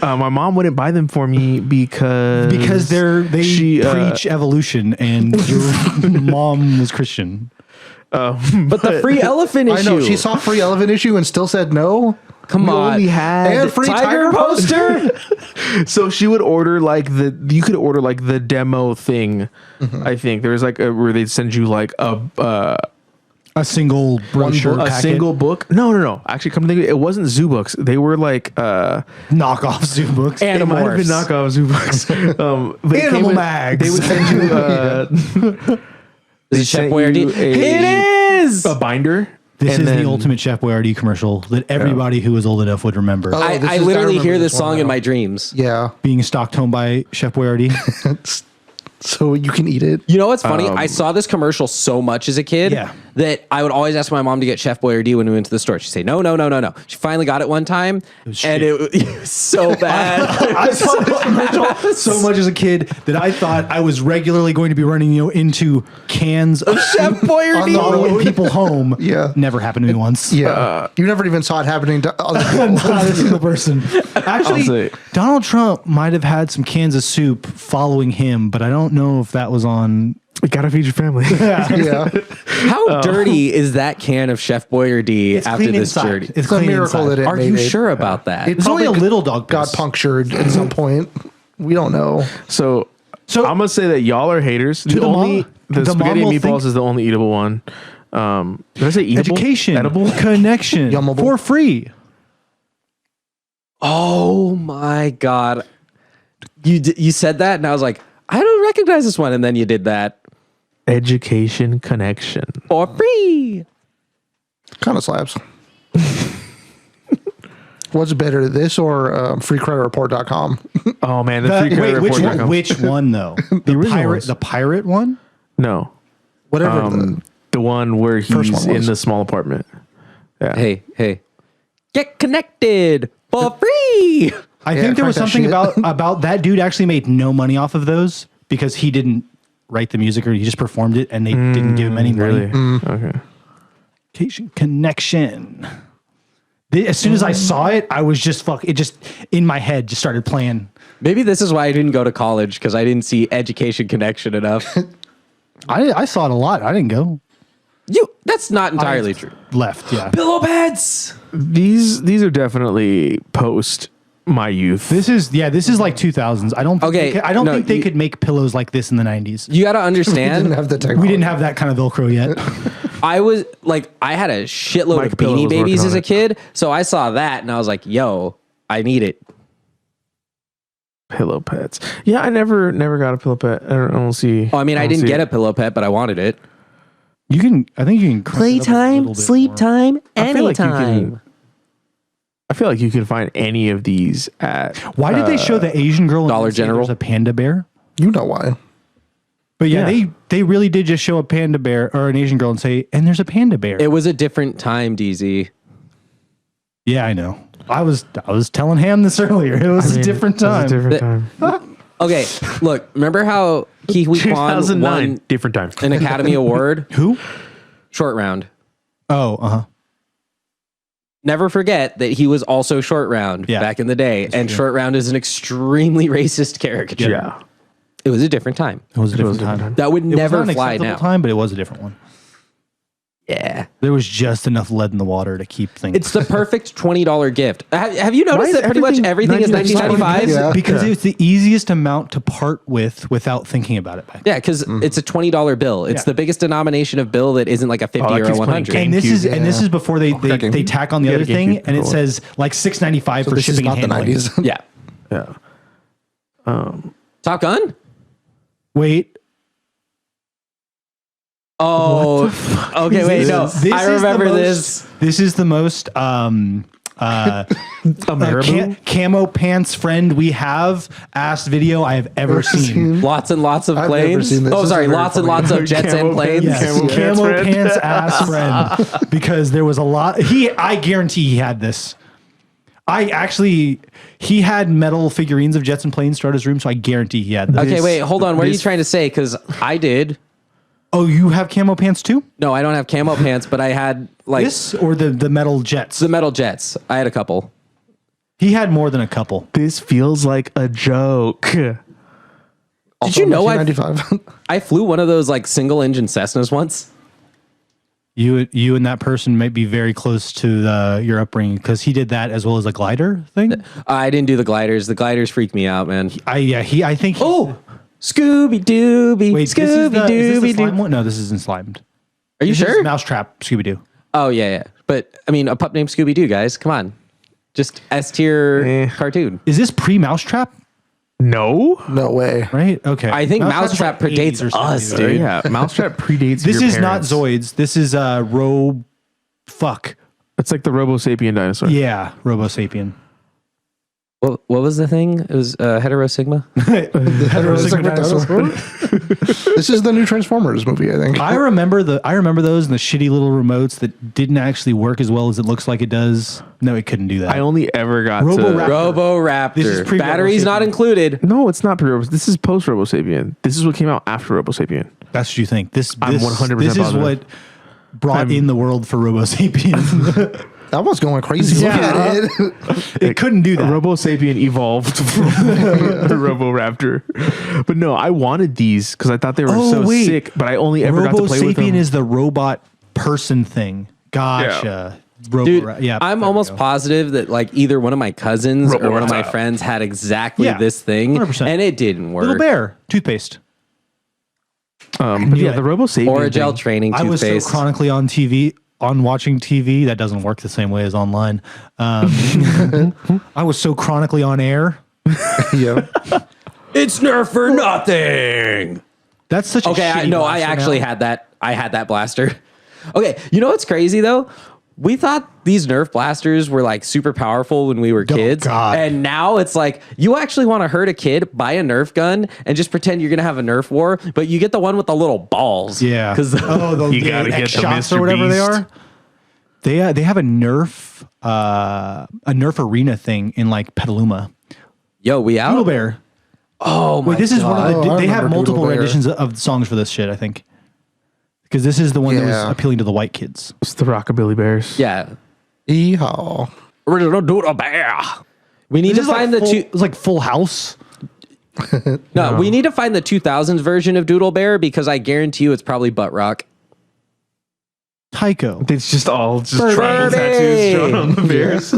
My mom wouldn't buy them for me because
they
she,
preach evolution, and your mom was Christian.
But the free elephant issue.
I know. She saw free elephant issue and still said no.
Come
we
on.
only had
And free
Tiger poster.
So she would order like you could order like the demo thing. I think there was like where they'd send you like
A single brochure,
a single book. No. Actually, come to think of it, it wasn't zoo books. They were like
knockoff zoo books.
it might have been knockoff zoo books. But it
Animal
came with-
mags.
They would send you.
Is it Chef Boyardee? It is.
A binder.
This
and
is
then-
the ultimate Chef Boyardee commercial that everybody who is old enough would remember.
Oh,
I
I
literally
remember
hear
this
this
one
song in
now.
my dreams.
Yeah.
Being stalked home by Chef Boyardee.
So you can eat it.
You know what's funny? I saw this commercial so much as a kid
Yeah.
that I would always ask my mom to get Chef Boyardee when we went to the store. She'd say, no. She finally got it one time, and it was so bad.
I saw this commercial so much as a kid that I thought I was regularly going to be running into cans of
Chef Boyardee.
following people home.
Yeah.
Never happened to me once.
Yeah. you never even saw it happening to other people.
Not a single person. Actually,
say-
Donald Trump might have had some cans of soup following him, but I don't know if that was on.
We gotta feed your family.
Yeah.
How dirty is that can of Chef Boyardee after
clean
this
inside.
journey?
It's
It's a
clean
miracle
inside.
that it
Are
made
you
it.
sure about that?
It
It's only a
probably
little dog
got
piss.
punctured at some point. We don't know.
So I'm gonna say that y'all are haters. The
the mom-
only the
the
spaghetti
mom
and
will
meatballs
think-
is the only eatable one. Did I say eatable?
Education,
Edible?
connection,
Yummable.
for free.
Oh my God. You said that, and I was like, I don't recognize this one. And then you did that
Education connection.
for free.
Kind of slaps. What's better, this or freecreditreport.com?
Oh man, the
The-
free credit
wait,
report.
which one though? The
original
pirate,
ones.
the pirate one.
No,
Whatever.
the one where
First
he's
one
in
was.
the small apartment. Yeah.
Hey. Get connected for free.
I
Yeah,
think there was
crank that
something
shit.
about that dude actually made no money off of those because he didn't write the music or he just performed it and they didn't give him any money.
Really? Okay.
Education connection. As soon as I saw it, I was just it just in my head just started playing.
Maybe this is why I didn't go to college, because I didn't see education connection enough.
I saw it a lot. I didn't go.
That's not entirely true.
Left, yeah.
Pillow pads.
These are definitely post my youth.
This is like 2000s. I don't think
Okay,
they
no,
think they
you-
could make pillows like this in the 90s.
You got to
didn't
understand.
have the
We
technology.
didn't have that kind of Velcro yet.
I had a shitload
Mike
of
Pillow
Beanie
was
Babies
working
as
on
a
it.
kid. So I saw that and I was like, yo, I need it.
Pillow pets. Yeah, I never got a pillow pet. I don't see.
Oh, I mean, I didn't get a pillow pet, but I wanted it.
I think you can crank it up a little bit more.
time,
I feel like you can find any of these at.
Why did they show the Asian girl in
Dollar
and say
General?
there's a panda bear?
You know why.
But yeah,
Yeah.
they really did just show a panda bear or an Asian girl and say, and there's a panda bear.
It was a different time, DZ.
Yeah, I know. I was telling Ham this earlier. It was a different time.
It was a different time.
Okay, look, remember how Kiwi Kwan
2009,
won
different time.
an Academy Award?
Who?
Short Round.
Oh,
Never forget that he was also Short Round
Yeah.
back in the day, and Short Round is an extremely racist caricature.
Yeah.
It was a different time.
It was a different time.
That would
It was
never
not an
fly
acceptable
now.
time, but it was a different one.
Yeah.
There was just enough lead in the water to keep things.
It's the perfect $20 gift. Have you
Why
noticed
is
that pretty much
everything
everything is 1995?
Yeah.
because it's the easiest amount to part with without thinking about it back then.
Yeah, because it's a $20 bill. It's
Yeah.
the biggest denomination of bill that isn't like a 50
that
or a
keeps playing
100.
games.
And this is
GameCube.
this is before they
GameCube.
tack on the
Yeah,
other
the
thing,
GameCube
and it
controller.
says like $6.95
So
for
this is
shipping
not
and
the
handling.
90s.
Yeah.
Yeah.
Top Gun?
Wait,
Oh, okay, wait, no.
This
I
is the
remember
most-
this.
This is the most camo pants friend we have asked video I have ever seen.
Lots and lots of
I've never
planes.
seen this.
Oh,
This is
sorry,
very
lots and
funny.
lots of jets and
Camo
planes.
pants.
Yes,
Camo
camo
pants
pants,
friend.
ass friend. Because there was a lot. I guarantee he had this. He had metal figurines of jets and planes throughout his room, so I guarantee he had this.
Okay, wait, hold on. What are you trying to say? Because I did.
Oh, you have camo pants too?
No, I don't have camo pants, but I had like
This or the metal jets?
the metal jets. I had a couple.
He had more than a couple.
This feels like a joke.
Did you know
1995.
I flew one of those like single engine Cessnas once?
You and that person might be very close to your upbringing because he did that as well as a glider thing.
I didn't do the gliders. The gliders freak me out, man.
I think.
Oh, Scooby Dooby.
Wait,
Scooby
is this the
Dooby
slime
Doo.
one? No, this isn't slimed.
Are you
This is
sure?
Mousetrap Scooby Doo.
Oh yeah. But I mean, a pup named Scooby Doo, guys. Come on, just S tier cartoon.
Is this pre Mousetrap?
No.
No way.
Right. Okay.
I think Mousetrap
like 80s
predates
or something,
us,
right?
dude.
Yeah, Mousetrap predates.
This
your
is
parents.
not Zoids. This is Fuck.
It's like the Robo Sapien dinosaur.
Yeah, Robo Sapien.
What was the thing? It was Heterosigma.
Heterosigma dinosaur. This is the new Transformers movie, I think.
I remember those and the shitty little remotes that didn't actually work as well as it looks like it does. No, it couldn't do that.
I only ever got
Robo-Raptor.
to.
Robo-Raptor.
This is pre-Robo
Batteries not
Sapien.
included.
No, it's not pre-Robo. This is post Robo Sapien. This is what came out after Robo Sapien.
That's what you think.
I'm 100%
This is
positive.
what brought in the world for Robo Sapien.
That was going crazy. Look at it.
It couldn't do that.
Robo Sapien evolved from Robo Raptor. But no, I wanted these because I thought they were
wait.
sick, but I only ever got to
Robo
play with them.
Sapien is the robot person thing. Gotcha.
Dude,
Yeah,
I'm
there we
almost
go.
positive that like either one of my cousins or one of my
Robo-Raptor.
friends had exactly
Yeah,
this thing,
100%.
and it didn't work.
Little Bear toothpaste.
But yeah, the Robo Sapien.
Or a gel
thing-
training
I was
toothpaste.
so chronically on watching TV. That doesn't work the same way as online. I was so chronically on air.
Yeah.
It's Nerf for nothing.
That's such a
Okay, I
shitty
no, I
blaster
actually
now.
had that. I had that blaster. Okay, you know what's crazy though? We thought these Nerf blasters were like super powerful when we were kids.
God.
And now it's like you actually want to hurt a kid, buy a Nerf gun and just pretend you're going to have a Nerf war, but you get the one with the little balls.
Yeah.
Cuz
You gotta
X
get the
shots
Mr.
or whatever they
Beast.
are. They have a Nerf arena thing in like Petaluma.
yo, we out.
Doodle Bear.
Oh my
Wait, this is one of
Oh,
the.
I
They have
remember
multiple
Doodle Bear.
renditions of songs for this shit. I think because this is the one that
Yeah.
was appealing to the white kids.
It's the Rockabilly Bears.
Yeah.
Yeehaw.
Original Doodle Bear. We need to find the two.
It's like Full House.
No, we need to find the 2000s version of Doodle Bear because I guarantee you it's probably butt rock.
Tycho.
It's just all just
Furby.
tribal tattoos drawn on the bears.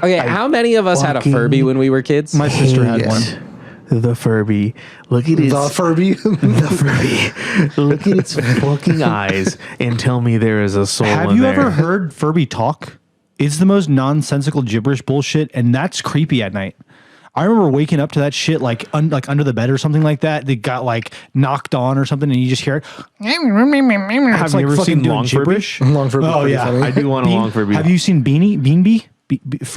Okay, how many of us had a
fucking-
Furby when we were kids?
My sister had
Yes.
one.
The Furby. Look at its
The Furby.
the Furby. Look at its fucking eyes and tell me there is a soul
Have
in
you
there.
ever heard Furby talk? It's the most nonsensical gibberish bullshit, and that's creepy at night. I remember waking up to that shit like under the bed or something like that. They got like knocked on or something, and you just hear it.
Have
It's
you
like
ever
fucking
seen
doing
Long Furby?
gibberish.
Long Furby.
Oh
pretty
yeah,
funny.
I do want a long Furby.
Have you seen Beanie?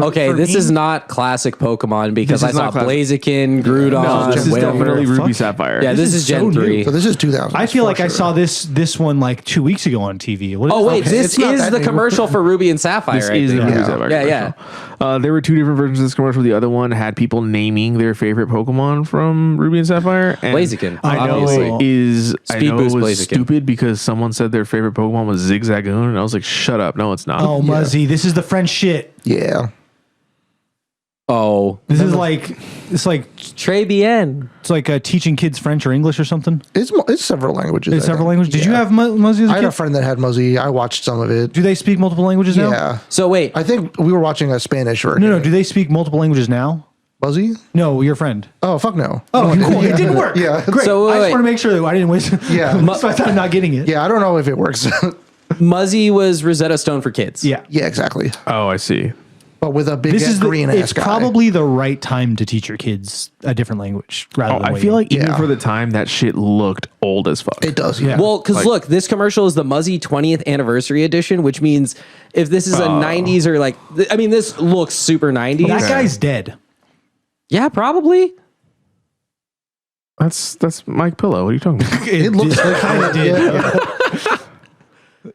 Okay, this is not classic Pokemon because
This
I
is
saw
not classic.
Blaziken, Groudon,
No, this is
Wailmer.
definitely Ruby
Fuck.
Sapphire.
Yeah, this is
so
Gen
new.
3.
So this is 2000.
I feel
for
like I
sure.
saw this one like 2 weeks ago on TV. What is-
Oh wait,
okay.
this
it's not
is
that
the
new.
commercial for Ruby and Sapphire.
This
right
is the
there.
Ruby
Yeah.
Sapphire
Yeah,
commercial. There were two different versions of this commercial. The other one had people naming their favorite Pokemon from Ruby and Sapphire. And
Blaziken,
I know
obviously.
it is. I
Speed
know it
boost
was
Blaziken.
stupid because someone said their favorite Pokemon was Zigzagoon, and I was like, "Shut up! No, it's not."
Oh Muzzy, this is the French shit.
Yeah.
Oh,
This is like it's like
Très bien.
teaching kids French or English or something.
It's several languages.
It's
I
several
think.
languages. Did
Yeah.
you have Muzzy as a
I had a
kid?
friend that had Muzzy. I watched some of it.
Do they speak multiple languages now?
Yeah.
So wait,
I think we were watching a Spanish version.
No. Do they speak multiple languages now?
Muzzy?
No, your friend.
Oh, fuck no.
Oh,
No,
cool. It didn't work.
Yeah.
Great.
So,
I just
wait.
want to make sure that I didn't waste.
Yeah.
So I thought I'm not getting it.
Yeah, I don't know if it works.
Muzzy was Rosetta Stone for kids.
Yeah.
Yeah, exactly.
Oh, I see.
But with a big
This is
green ass
it's
guy.
probably the right time to teach your kids a different language rather
Oh,
than
I
waiting.
feel like even
Yeah.
for the time, that shit looked old as fuck.
It does.
Yeah.
Well, because
Like-
look, this commercial is the Muzzy 20th anniversary edition, which means if this is a 90s or like, I mean, this looks super 90s.
that guy's dead.
Yeah, probably.
That's Mike Pillow. What are you talking about?
It looks like
kind of did.
Yeah.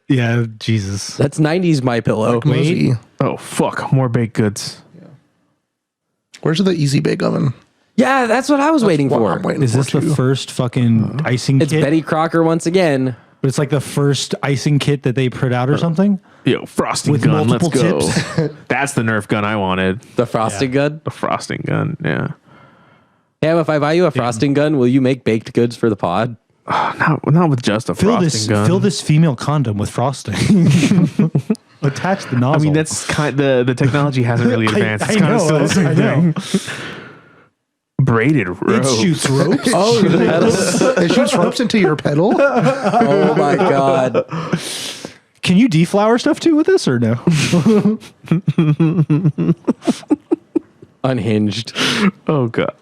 Yeah, Jesus.
That's 90s My Pillow.
Muzzy.
Oh fuck! More baked goods.
Where's the Easy Bake Oven?
Yeah, that's what I was waiting
What
for.
I'm waiting
Is
for,
this the
too.
first fucking icing
It's
kit?
Betty Crocker once again.
But it's like the first icing kit that they put out or something.
Yo, frosting
With
gun. Let's
multiple
go.
tips.
That's the Nerf gun I wanted.
The frosting gun.
The frosting gun. Yeah.
Ham, if I buy you a frosting gun, will you make baked goods for the pod?
Not with just a frosting gun.
Fill this female condom with frosting. Attach the nozzle.
I mean, that's the technology hasn't really advanced. It's kind of still the same thing. Braided rope.
It shoots ropes.
Oh, your pedals.
It shoots ropes into your pedal.
Oh my god.
Can you deflower stuff too with this or no?
Unhinged.
Oh god.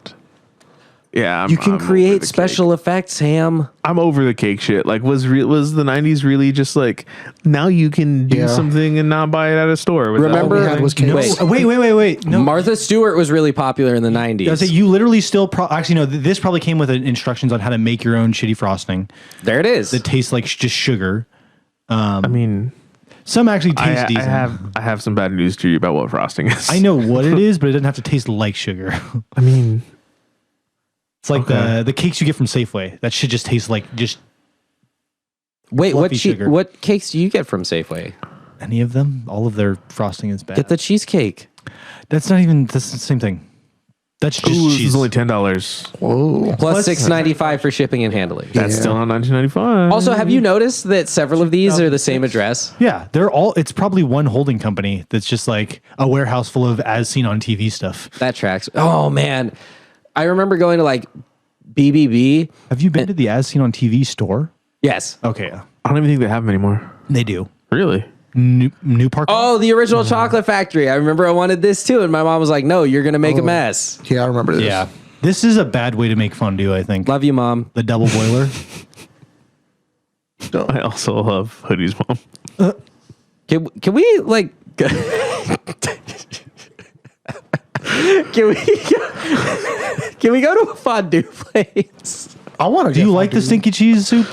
Yeah,
You can
I'm over
create
the
special effects, Ham.
I'm over the cake shit. Like, was the 90s really just like now you can do something and not buy it at a store?
Remember,
All we had was cake.
Wait. No.
Martha Stewart was really popular in the 90s.
I say you literally still actually no. This probably came with instructions on how to make your own shitty frosting
There it is.
that tastes like just sugar.
I mean,
Some actually taste decent.
I have some bad news to you about what frosting is.
I know what it is, but it doesn't have to taste like sugar.
I mean,
It's like the cakes you get from Safeway. That shit just tastes like just
Wait,
fluffy sugar.
what cakes do you get from Safeway?
any of them. All of their frosting is bad.
Get the cheesecake.
That's the same thing. That's just
this
cheese.
is only $10.
Whoa.
Plus $6.95 for shipping and handling.
That's still on $19.95.
Also, have you noticed that several of these are the same address?
Yeah, they're all. It's probably one holding company that's just like a warehouse full of as seen on TV stuff.
That tracks. Oh man, I remember going to like BBB.
Have you been to the as seen on TV store?
Yes.
Okay, yeah.
I don't even think they have them anymore.
They do.
Really?
New Park.
Oh, the original chocolate factory. I remember I wanted this too, and my mom was like, "No, you're gonna make a mess."
Yeah, I remember this.
Yeah. This is a bad way to make fondue, I think.
Love you, mom.
The double boiler.
I also love Hoodie's mom.
Can we like? can we go to a fondue place?
I want to.
Do you like the stinky cheese soup?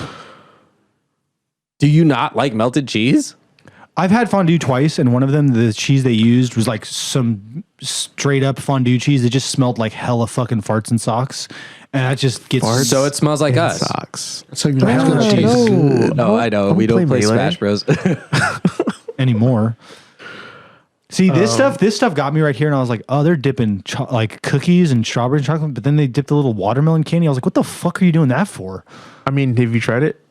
Do you not like melted cheese?
I've had fondue twice, and one of them, the cheese they used was like some straight up fondue cheese. It just smelled like hella fucking farts and socks. And that just gets
So it smells like us.
Socks.
So you know how cheese.
No.
No, I know. We don't play Smash Bros.
anymore. See, this stuff got me right here, and I was like, oh, they're dipping like cookies and strawberry chocolate, but then they dipped a little watermelon candy. I was like, what the fuck are you doing that for?
I mean, have you tried it?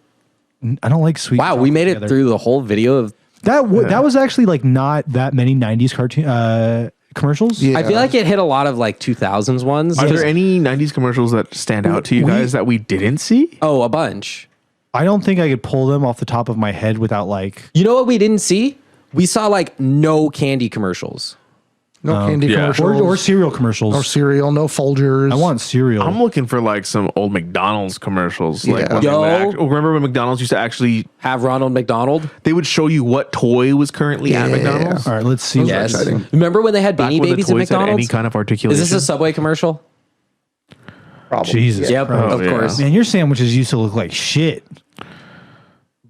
I don't like sweet.
Wow, we
chocolate
made it
together.
through the whole video of.
That was actually like not that many 90s cartoon commercials.
Yeah.
I feel like it hit a lot of like 2000s ones.
Are there any 90s commercials that stand out to you guys that we didn't see?
Oh, a bunch.
I don't think I could pull them off the top of my head without like.
You know what we didn't see? We saw like no candy commercials.
No candy
yeah.
commercials.
Or cereal commercials.
No cereal, no Folgers.
I want cereal.
I'm looking for like some old McDonald's commercials. Like
Yeah.
when
Yo.
they would remember when McDonald's used to actually,
Have Ronald McDonald?
they would show you what toy was currently at
Yeah.
McDonald's.
All right, let's see.
Yes.
exciting.
Remember when they had
Back
Beanie
when the
Babies at
toys had
McDonald's?
any kind of
Is
articulation.
this a Subway commercial?
Probably.
Jesus.
Yep,
Christ.
of
yeah.
course.
Man, your sandwiches used to look like shit.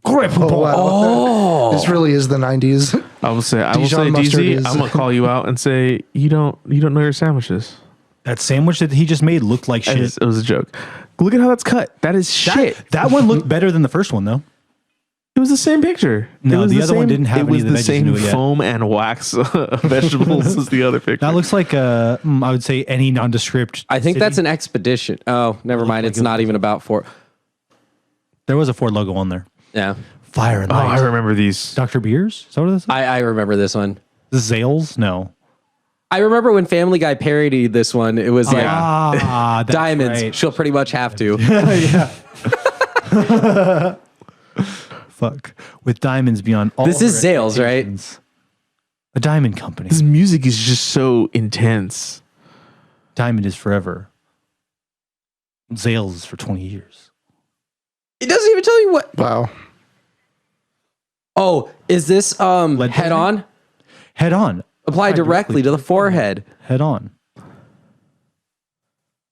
Oh, wow. This really is the 90s.
I will say,
Dijon mustard
DZ,
is-
I'm gonna call you out and say you don't know your sandwiches.
That sandwich that he just made looked like
And
shit.
it was a joke. Look at how that's cut. That is shit.
That one looked better than the first one, though.
It was the same picture.
No,
It was
the other one
same-
didn't have
It was
any of the
the
veggies
same
into it yet.
foam and wax vegetables as the other picture.
That looks like I would say any nondescript.
I think
city.
that's an expedition. Oh, never mind. It's not even about Ford.
There was a Ford logo on there.
Yeah.
Fire and
Oh, I
Light.
remember these.
Dr. Beers? Is that what this is?
I remember this one.
Zales? No.
I remember when Family Guy parodied this one. It was like
That's
diamonds.
right.
She'll pretty much have to.
Yeah. Fuck. With diamonds beyond all.
This is
her
Zales, right?
expectations. A diamond company.
This music is just so intense.
Diamond is forever. Zales is for 20 years.
It doesn't even tell you what.
Wow.
Oh, is this head on?
Head on.
Apply directly to the forehead.
Head on.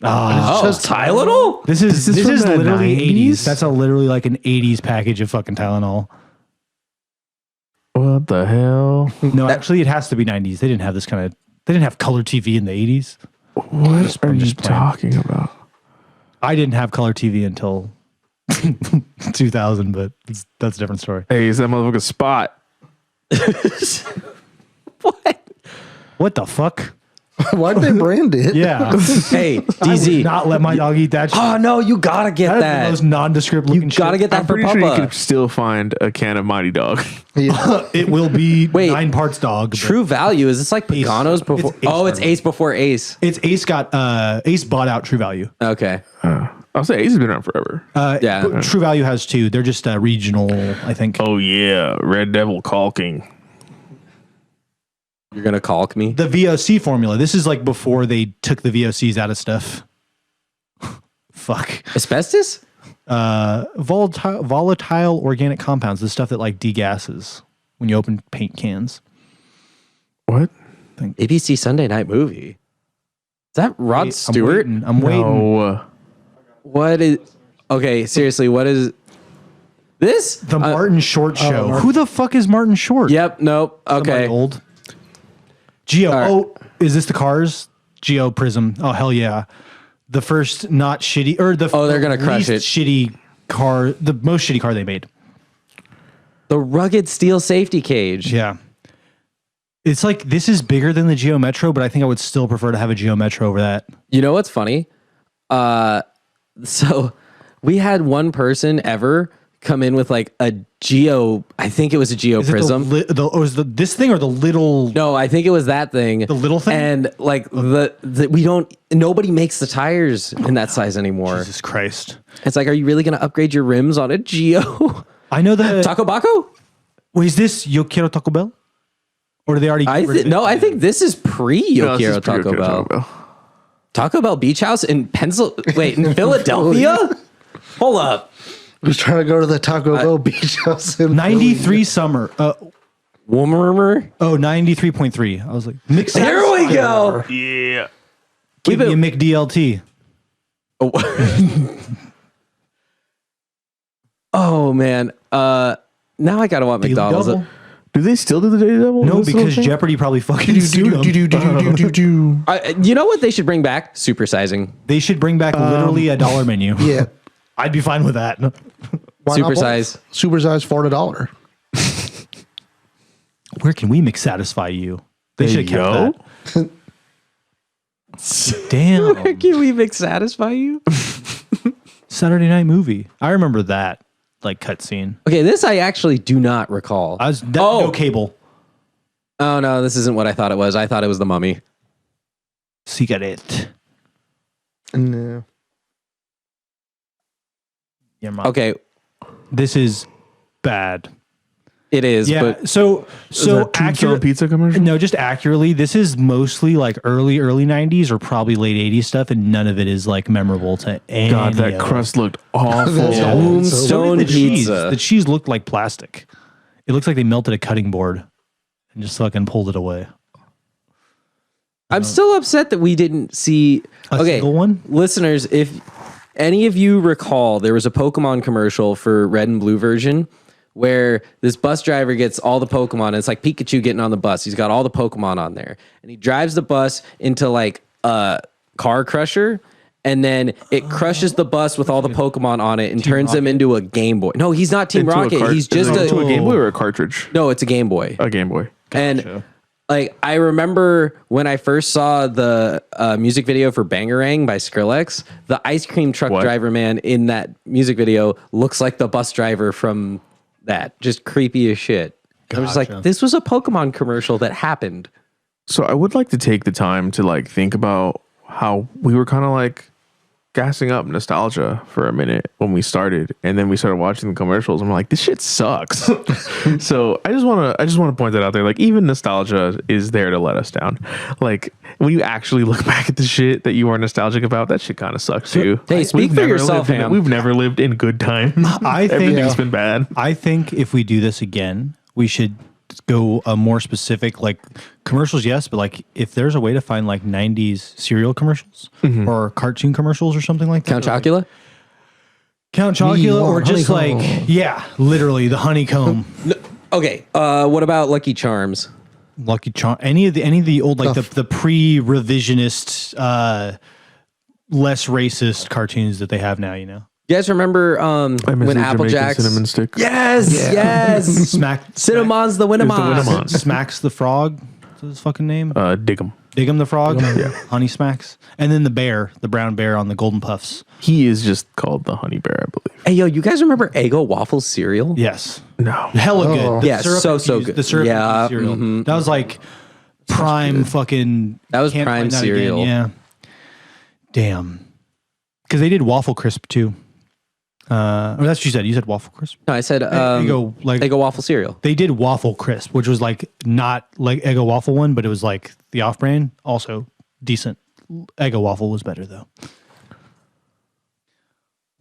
Oh, Tylenol?
This is
This is from the
literally
90s?
80s. That's literally like an 80s package of fucking Tylenol.
What the hell?
No, actually, it has to be 90s. They didn't have this kind of. They didn't have color TV in the 80s.
What are
I'm
you
just playing.
talking about?
I didn't have color TV until 2000, but that's a different story.
Hey, is that motherfucker Spot?
What?
What the fuck?
Why'd they brand it?
Yeah.
Hey,
I would
DZ.
not let my dog eat that shit.
Oh no, you gotta get
That is
that.
the most nondescript looking shit.
Gotta get that
I'm
for
pretty sure you
Papa.
could still find a can of Mighty Dog.
Yeah.
It will be
Wait.
9 parts dog. but
True value. Is this like Pagano's before?
It's Ace
It's Ace before Ace.
It's Ace bought out True Value.
Okay.
I'll say Ace has been around forever.
Yeah.
but True Value has 2. They're just regional, I think.
Oh yeah, Red Devil caulking.
You're gonna caulk me?
The VOC formula. This is like before they took the VOCs out of stuff. Fuck.
Asbestos?
Volatile organic compounds. The stuff that like degasses when you open paint cans.
What?
ABC Sunday Night Movie. Is that Rod Stewart?
I'm waiting.
No.
What is? Okay, seriously, what is this?
The Martin Short show. Who the fuck is Martin Short?
Yep. Nope.
Somebody
Okay.
old. Geo.
All right.
Oh, is this the Cars? Geo Prism. Oh hell yeah. The first not shitty or the
Oh, they're gonna crush
least
it.
shitty car. The most shitty car they made.
The rugged steel safety cage.
Yeah. It's like this is bigger than the Geo Metro, but I think I would still prefer to have a Geo Metro over that.
You know what's funny? So we had one person ever come in with like a Geo. I think it was a Geo
Is it
Prism.
this thing or the little?
No, I think it was that thing.
The little thing?
And like nobody makes the tires in that size anymore.
Jesus Christ!
It's like, are you really going to upgrade your rims on a Geo?
I know that.
Taco Baco?
Wait, is this Yo Quiero Taco Bell? Or do they already?
I think this is pre-Yo
No, this
Quiero
is pretty
Taco
okay,
Bell. Taco Bell Beach House in in Philadelphia? Hold up.
I was trying to go to the Taco Bell beach house in
93 summer.
Warmer?
Oh, 93.3. I was like, mix.
Here we go.
Yeah.
Give me a McDLT.
Oh man. Now I gotta want
Daily
McDonald's.
Double.
Do they still do the Daily Double?
No,
Is this
because
still a thing?
Jeopardy probably fucking sued them.
You know what they should bring back? Supersizing.
They should bring back literally a dollar menu.
Yeah.
I'd be fine with that.
Why not
Supersize.
both? Supersize for $1.
Where can we satisfy you? They should have kept that. Damn.
Can we satisfy you?
Saturday Night Movie. I remember that like cutscene.
Okay, this I actually do not recall.
No cable.
Oh no, this isn't what I thought it was. I thought it was the Mummy.
Cigarette.
No.
Your mom.
Okay,
This is bad.
it is.
Yeah.
But
So
Tombstone
accurate
pizza commercial?
No, just accurately, this is mostly like early 90s or probably late 80s stuff, and none of it is like memorable to any
God, that
of it.
crust looked awful.
Tombstone
The cheese.
pizza.
The cheese looked like plastic. It looks like they melted a cutting board and just fucking pulled it away.
I'm still upset that we didn't see.
A single one?
Listeners, if any of you recall, there was a Pokemon commercial for Red and Blue version where this bus driver gets all the Pokemon. And it's like Pikachu getting on the bus. He's got all the Pokemon on there. And he drives the bus into like a car crusher. And then it crushes the bus with all the Pokemon on it and turns them into a Game Boy. No, he's not Team Rocket. He's just
into a Game Boy or a cartridge?
No, it's a Game Boy.
A Game Boy.
And like, I remember when I first saw the music video for Bangarang by Skrillex, the ice cream truck driver man in that music video looks like the bus driver from that. Just creepy as shit. I'm just like, this was a Pokemon commercial that happened.
So I would like to take the time to like think about how we were kind of like gassing up nostalgia for a minute when we started, and then we started watching the commercials and we're like, this shit sucks. So I just want to point that out there. Like, even nostalgia is there to let us down. Like, when you actually look back at the shit that you are nostalgic about, that shit kind of sucks too.
Hey, speak for yourself, Ham.
We've never lived in good times.
I think
Everything's been bad.
I think if we do this again, we should go a more specific, like commercials, yes, but like if there's a way to find like 90s cereal commercials or cartoon commercials or something like that.
Count Chocula?
Count Chocula, or just
honeycomb.
like, yeah, literally the honeycomb.
Okay. What about Lucky Charms?
Lucky Charm, any of the old, like the pre-revisionist, less racist cartoons that they have now, you know?
You guys remember when Applejack's
cinnamon stick.
Yes.
Smack
Cinnamon's the Winnemon.
Winnemon.
Smacks the Frog. What's his fucking name?
Dig 'em.
Dig'em the frog, Honey Smacks, and then the bear, the brown bear on the Golden Puffs.
He is just called the honey bear, I believe.
Hey, yo, you guys remember Eggo waffle cereal?
Yes,
No.
hella good. The
Yeah, so good.
The syrup
Yeah,
cereal. That was like prime fucking.
That was
can't
prime
find that
cereal.
again, yeah. Damn. Because they did waffle crisp too. Or that's what you said. You said waffle crisp.
No, I said Eggo waffle cereal.
They did waffle crisp, which was like not like Eggo waffle one, but it was like the off brand. Also decent. Eggo waffle was better though.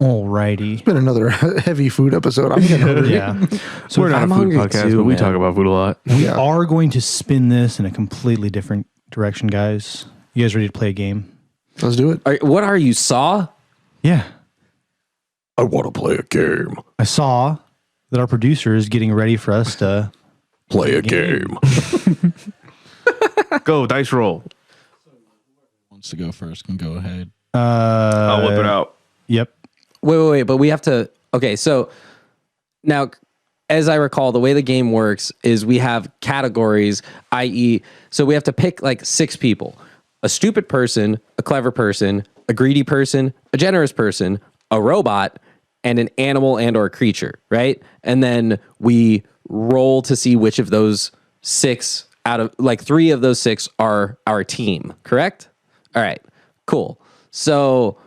Alrighty.
It's been another heavy food episode. I'm getting hungry.
Yeah. So
We're not
I'm
a food
hungry
podcast,
too,
but we
man.
talk about food a lot.
we are going to spin this in a completely different direction, guys. You guys ready to play a game?
Let's do it.
What are you, Saw?
Yeah.
I want to play a game.
I saw that our producer is getting ready for us to
Play a game. Go, dice roll.
Wants to go first can go ahead.
I'll whip it out.
Yep.
Wait, but we have to. Okay, so now, as I recall, the way the game works is we have categories, i.e., so we have to pick like 6 people: a stupid person, a clever person, a greedy person, a generous person, a robot, and an animal and or creature, right? And then we roll to see which of those 6 out of like 3 of those 6 are our team, correct? All right, cool. So,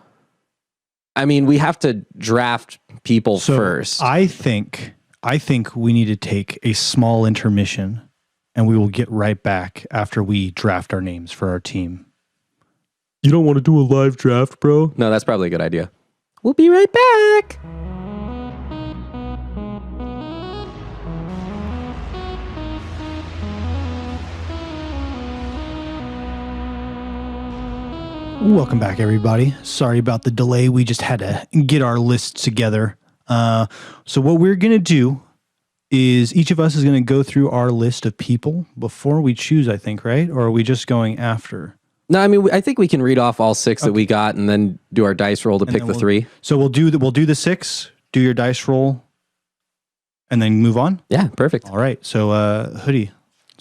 I mean, we have to draft people first.
I think we need to take a small intermission, and we will get right back after we draft our names for our team.
You don't want to do a live draft, bro?
No, that's probably a good idea. We'll be right back.
Welcome back, everybody. Sorry about the delay. We just had to get our lists together. So what we're going to do is each of us is going to go through our list of people before we choose, I think, right? Or are we just going after?
No, I mean, I think we can read off all 6 that we got and then do our dice roll to pick the 3.
So we'll do the 6, do your dice roll, and then move on?
Yeah, perfect.
All right. So, Hoodie.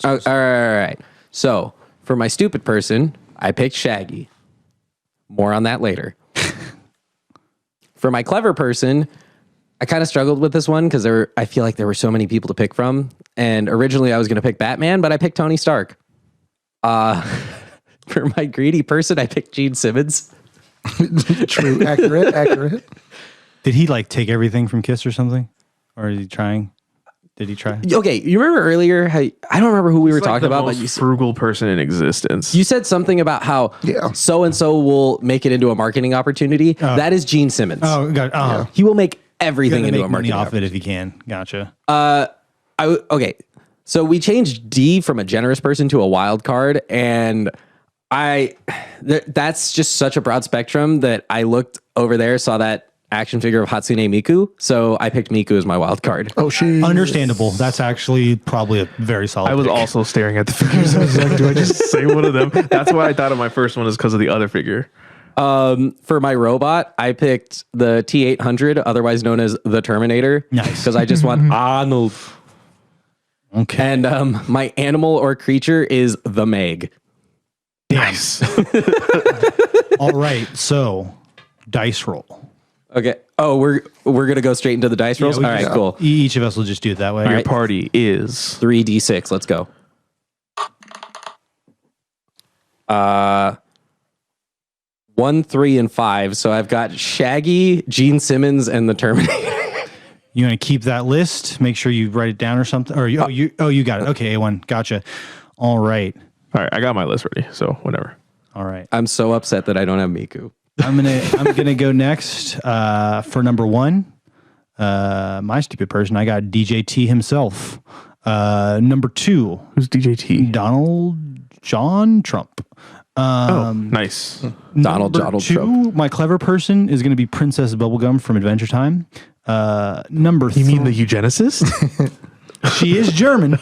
All right. So, for my stupid person, I picked Shaggy. More on that later. For my clever person, I kind of struggled with this one because I feel like there were so many people to pick from. And originally I was going to pick Batman, but I picked Tony Stark. For my greedy person, I picked Gene Simmons.
True. Accurate.
Did he like take everything from Kiss or something? Or is he trying? Did he try?
Okay, you remember earlier how I don't remember who we were talking about, but
most frugal person in existence.
you said something about how so and so will make it into a marketing opportunity. That is Gene Simmons.
Oh, God.
He will make everything into a
Make
marketing
money off
opportunity.
it if he can. Gotcha.
Okay, so we changed D from a generous person to a wild card, and that's just such a broad spectrum that I looked over there, saw that action figure of Hatsune Miku, so I picked Miku as my wild card.
Oh, she
Understandable. That's actually probably a very solid
I was
pick.
also staring at the figures. I was like, do I just say one of them? That's why I thought of my first one is because of the other figure.
For my robot, I picked the T-800, otherwise known as the Terminator.
Nice.
Because I just want Arnold.
Okay.
And my animal or creature is the Meg.
Nice.
All right. So, dice roll.
Okay. Oh, we're gonna go straight into the dice rolls.
we
All right,
can-
cool.
Each of us will just do it that way.
Your
right.
party is
3d6. Let's go. 1, 3, and 5. So I've got Shaggy, Gene Simmons, and the Terminator.
You want to keep that list? Make sure you write it down or something. Or you got it. Okay, A1. Gotcha. All right.
all right. I got my list ready, so whatever.
All right.
I'm so upset that I don't have Miku.
I'm gonna go next for number 1. My stupid person. I got DJT himself. Number 2,
Who's DJT?
Donald John Trump.
Nice.
Donald
Number 2,
Trump.
my clever person is going to be Princess Bubblegum from Adventure Time. Number 3,
You mean the eugenicist?
she is German.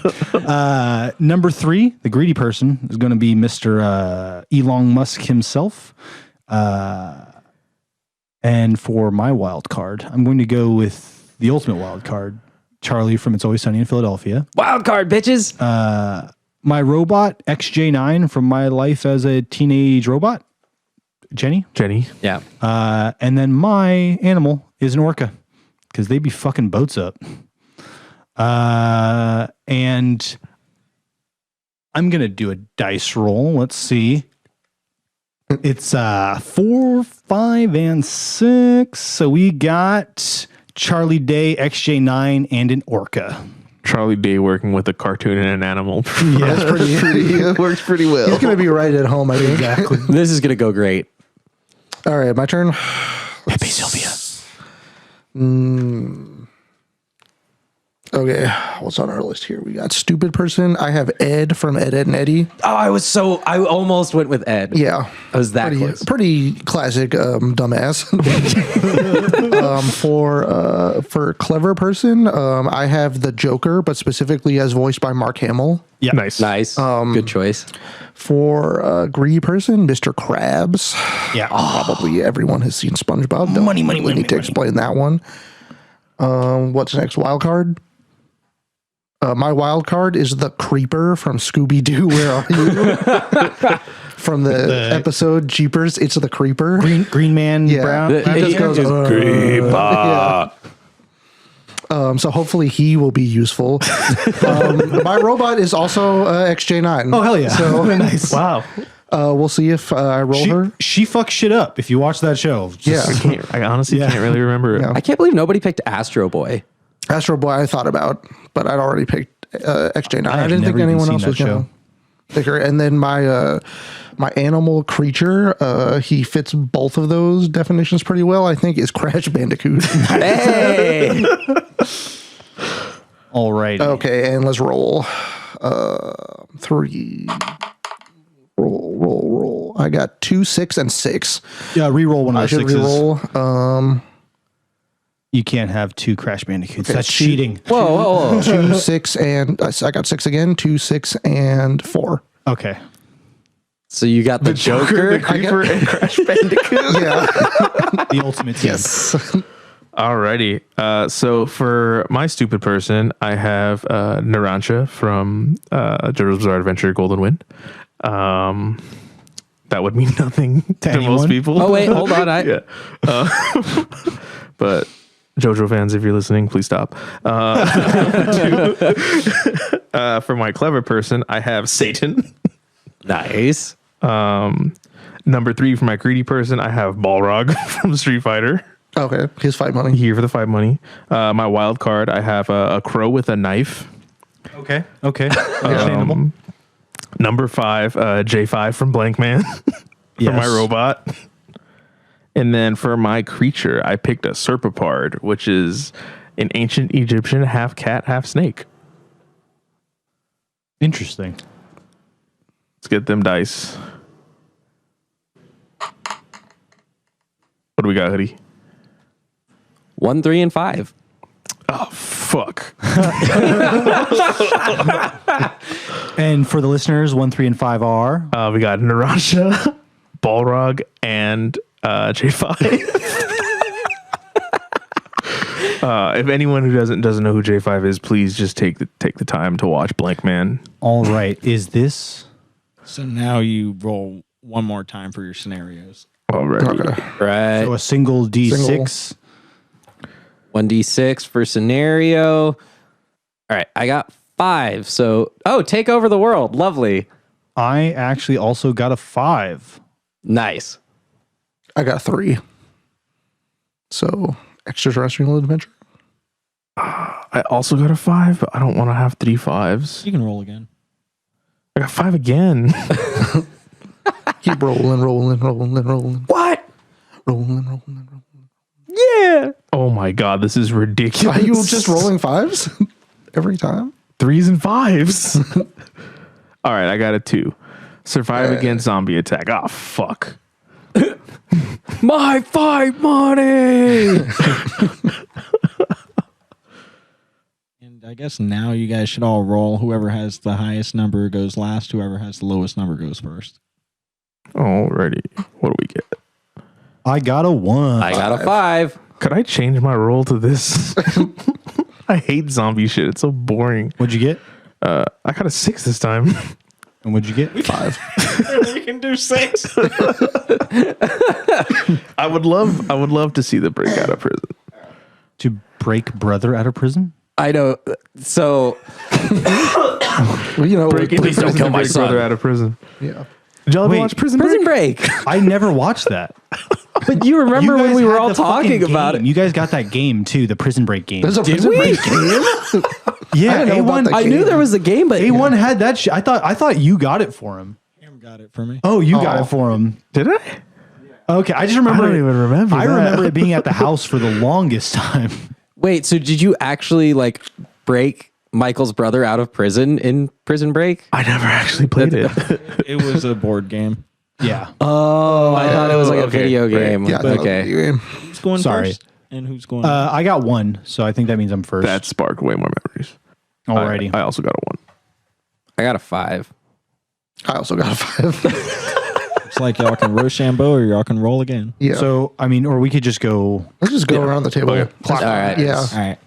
Number 3, the greedy person is going to be Mr. Elon Musk himself. And for my wild card, I'm going to go with the ultimate wild card, Charlie from It's Always Sunny in Philadelphia.
Wild card, bitches.
my robot XJ9 from my life as a teenage robot, Jenny.
Yeah.
And then my animal is an orca because they be fucking boats up. And I'm gonna do a dice roll. Let's see. It's 4, 5, and 6. So we got Charlie Day, XJ9, and an orca.
Charlie Day working with a cartoon and an animal.
Yeah, that's pretty.
It works pretty well.
He's gonna be right at home, I think.
Exactly.
This is going to go great.
All right, my turn.
Pepe Sylvia.
Okay, what's on our list here? We got stupid person. I have Ed from Ed, Ed, and Eddie.
Oh, I almost went with Ed.
Yeah,
I was that close.
pretty classic dumbass. For clever person, I have the Joker, but specifically as voiced by Mark Hamill.
Yeah.
Nice.
Nice. Good choice.
For greedy person, Mr. Krabs.
Yeah.
Probably everyone has seen SpongeBob. Don't
Money,
really need to explain that one. What's next? Wild card. My wild card is the Creeper from Scooby-Doo. Where are you? From the episode Jeepers, it's the Creeper.
Green Man,
Yeah.
Brown.
He just goes,
Creeper.
yeah. So hopefully he will be useful. My robot is also XJ9.
Oh, hell yeah.
So
nice.
Wow.
we'll see if I roll her.
She fucks shit up if you watch that show.
Yeah.
I honestly can't really remember it.
Yeah.
I can't believe nobody picked Astro Boy.
Astro Boy I thought about, but I'd already picked XJ9. I
have
didn't think
never even
anyone
seen
else
that
was going
show.
to pick her. And then my animal creature, he fits both of those definitions pretty well, I think, is Crash Bandicoot.
Hey.
All right.
Okay, and let's roll. 3. Roll. I got 2, 6, and 6.
Yeah, re-roll one of
I
those
should
sixes.
re-roll.
You can't have 2 Crash Bandicoots.
Okay,
That's cheating.
Whoa.
2, 6, and I got 6 again. 2, 6, and 4.
Okay.
So you got the Joker.
the Creeper, and Crash Bandicoot.
Yeah.
The ultimate team.
Yes.
Alrighty. So for my stupid person, I have Narancia from JoJo's Bizarre Adventure Golden Wind. That would mean nothing to
anyone?
most people.
Oh, wait, hold on.
Yeah. But JoJo fans, if you're listening, please stop. For my clever person, I have Satan.
Nice.
Number 3 for my greedy person, I have Balrog from Street Fighter.
Okay. His fight money.
Here for the 5 money. My wild card, I have a crow with a knife.
Okay. Understandable.
Number 5, J5 from Blank Man for my robot. And then for my creature, I picked a Serpapard, which is an ancient Egyptian half cat, half snake.
Interesting.
Let's get them dice. What do we got, Hoodie?
1, 3, and 5.
Oh, fuck.
And for the listeners, 1, 3, and 5 are.
We got Narancia, Balrog, and J5. If anyone who doesn't know who J5 is, please just take the time to watch Blank Man.
All right. Is this?
So now you roll one more time for your scenarios.
Already.
Okay.
Right.
So a single D6.
1d6 for scenario. All right. I got 5. So, take over the world. Lovely.
I actually also got a 5.
Nice.
I got 3. So, extraterrestrial adventure.
I also got a 5, but I don't want to have 3 5s.
You can roll again.
I got 5 again.
Keep rolling.
What?
Rolling.
Yeah.
Oh my god, this is ridiculous.
Are you just rolling 5s every time?
3s and 5s. All right, I got a 2. Survive against zombie attack. Oh, fuck.
My fight money.
And I guess now you guys should all roll. Whoever has the highest number goes last. Whoever has the lowest number goes first.
Alrighty. What do we get?
I got a 1.
I got a 5.
Could I change my roll to this? I hate zombie shit. It's so boring.
What'd you get?
I got a 6 this time.
And what'd you get?
5.
You can do 6.
I would love to see the break out of prison.
To break brother out of prison?
I know. So,
Well, you know,
please don't kill my
Break
son.
brother out of prison.
yeah.
Did y'all ever
Wait,
watch Prison
Prison
Break?
Break.
I never watched that.
But you remember
You
when
guys
we were
had
all
the fucking
talking about
game.
it?
You guys got that game too, the Prison Break game.
There's a prison
we?
break game.
Yeah,
I didn't know about
A1.
that
I knew there was a game, but
A1 had that shit. I thought you got it for him.
Cam got it for me.
Oh, you got it for him.
Did I?
Okay, I just remember.
I don't even remember
I
that.
remember it being at the house for the longest time.
wait. So did you actually like break Michael's brother out of prison in Prison Break?
I never actually played it.
It was a board game.
Yeah.
Oh, I thought it was like a
okay,
video
right.
game.
Yeah, I thought it was a
Okay.
video game.
Who's going
Sorry.
first? And who's going?
I got 1, so I think that means I'm first.
That sparked way more memories.
alrighty.
I also got a 1.
I got a 5.
I also got a 5.
It's like y'all can Rochambeau or y'all can roll again.
Yeah.
So I mean, or we could just go.
let's just go around the table.
Okay.
All right.
Yeah.
All right.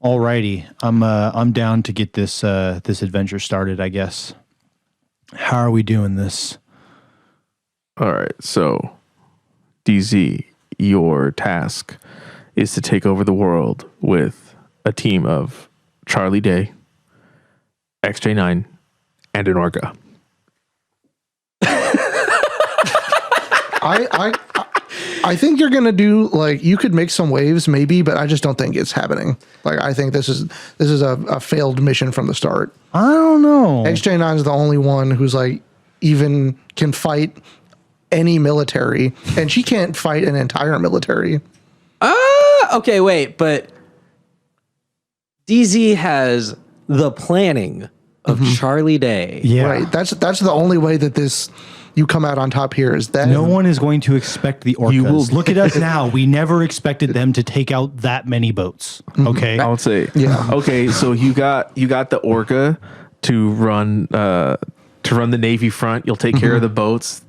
Alrighty, I'm down to get this this adventure started. I guess. How are we doing this?
All right, so DZ, your task is to take over the world with a team of Charlie Day, XJ9, and an orca.
I think you're gonna do like you could make some waves maybe, but I just don't think it's happening. Like I think this is a failed mission from the start.
I don't know.
XJ9 is the only one who's like even can fight any military, and she can't fight an entire military.
Okay, wait, but DZ has the planning of Charlie Day.
Yeah.
Right. That's the only way that you come out on top here is that
No one is going to expect the orcas.
You will-
Look at us now. We never expected them to take out that many boats. Okay.
I would say,
Yeah.
Okay, so you got the orca to run the Navy front. You'll take care of the boats.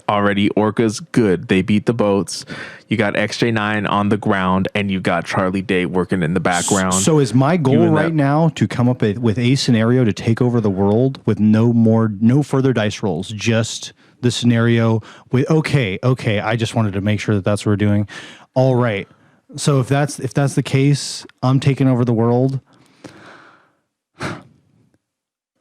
Already, orcas good. They beat the boats. You got XJ9 on the ground, and you got Charlie Day working in the background.
So is my goal
Doing
right
that.
now to come up with a scenario to take over the world with no further dice rolls, just the scenario with okay. I just wanted to make sure that that's what we're doing. All right. So if that's the case, I'm taking over the world.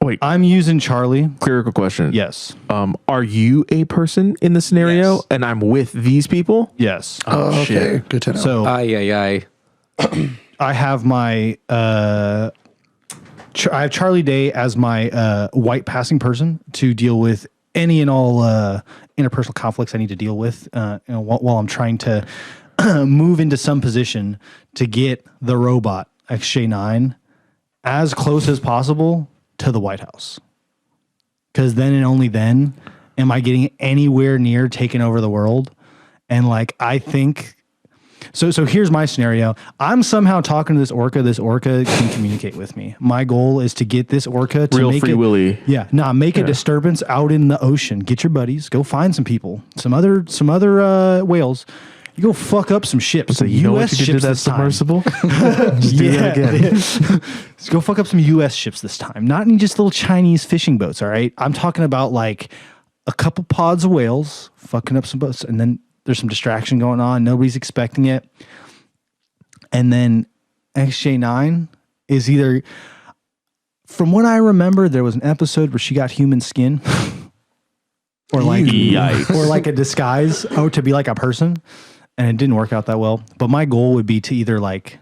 Wait,
I'm using Charlie.
clerical question.
Yes.
Are you a person in the scenario,
Yes.
and I'm with these people?
Yes.
Oh, okay.
shit.
Good to know.
So
Aye.
I have my I have Charlie Day as my white passing person to deal with any and all interpersonal conflicts I need to deal with while I'm trying to move into some position to get the robot XJ9 as close as possible to the White House. Because then and only then am I getting anywhere near taking over the world. And like I think so here's my scenario. I'm somehow talking to this orca. This orca can communicate with me. My goal is to get this orca to
Real
make
Free
it,
Willy.
Yeah, make a disturbance out in the ocean. Get your buddies. Go find some people. Some other whales. You go fuck up some ships.
So you know
U.S.
what you did
ships
to that
this time.
submersible? Just do that again.
Let's go fuck up some U.S. ships this time. Not any just little Chinese fishing boats, all right? I'm talking about like a couple pods of whales fucking up some boats, and then there's some distraction going on. Nobody's expecting it. And then XJ9 is either, from what I remember, there was an episode where she got human skin. Or like,
Yikes.
or like a disguise, to be like a person. And it didn't work out that well. But my goal would be to either like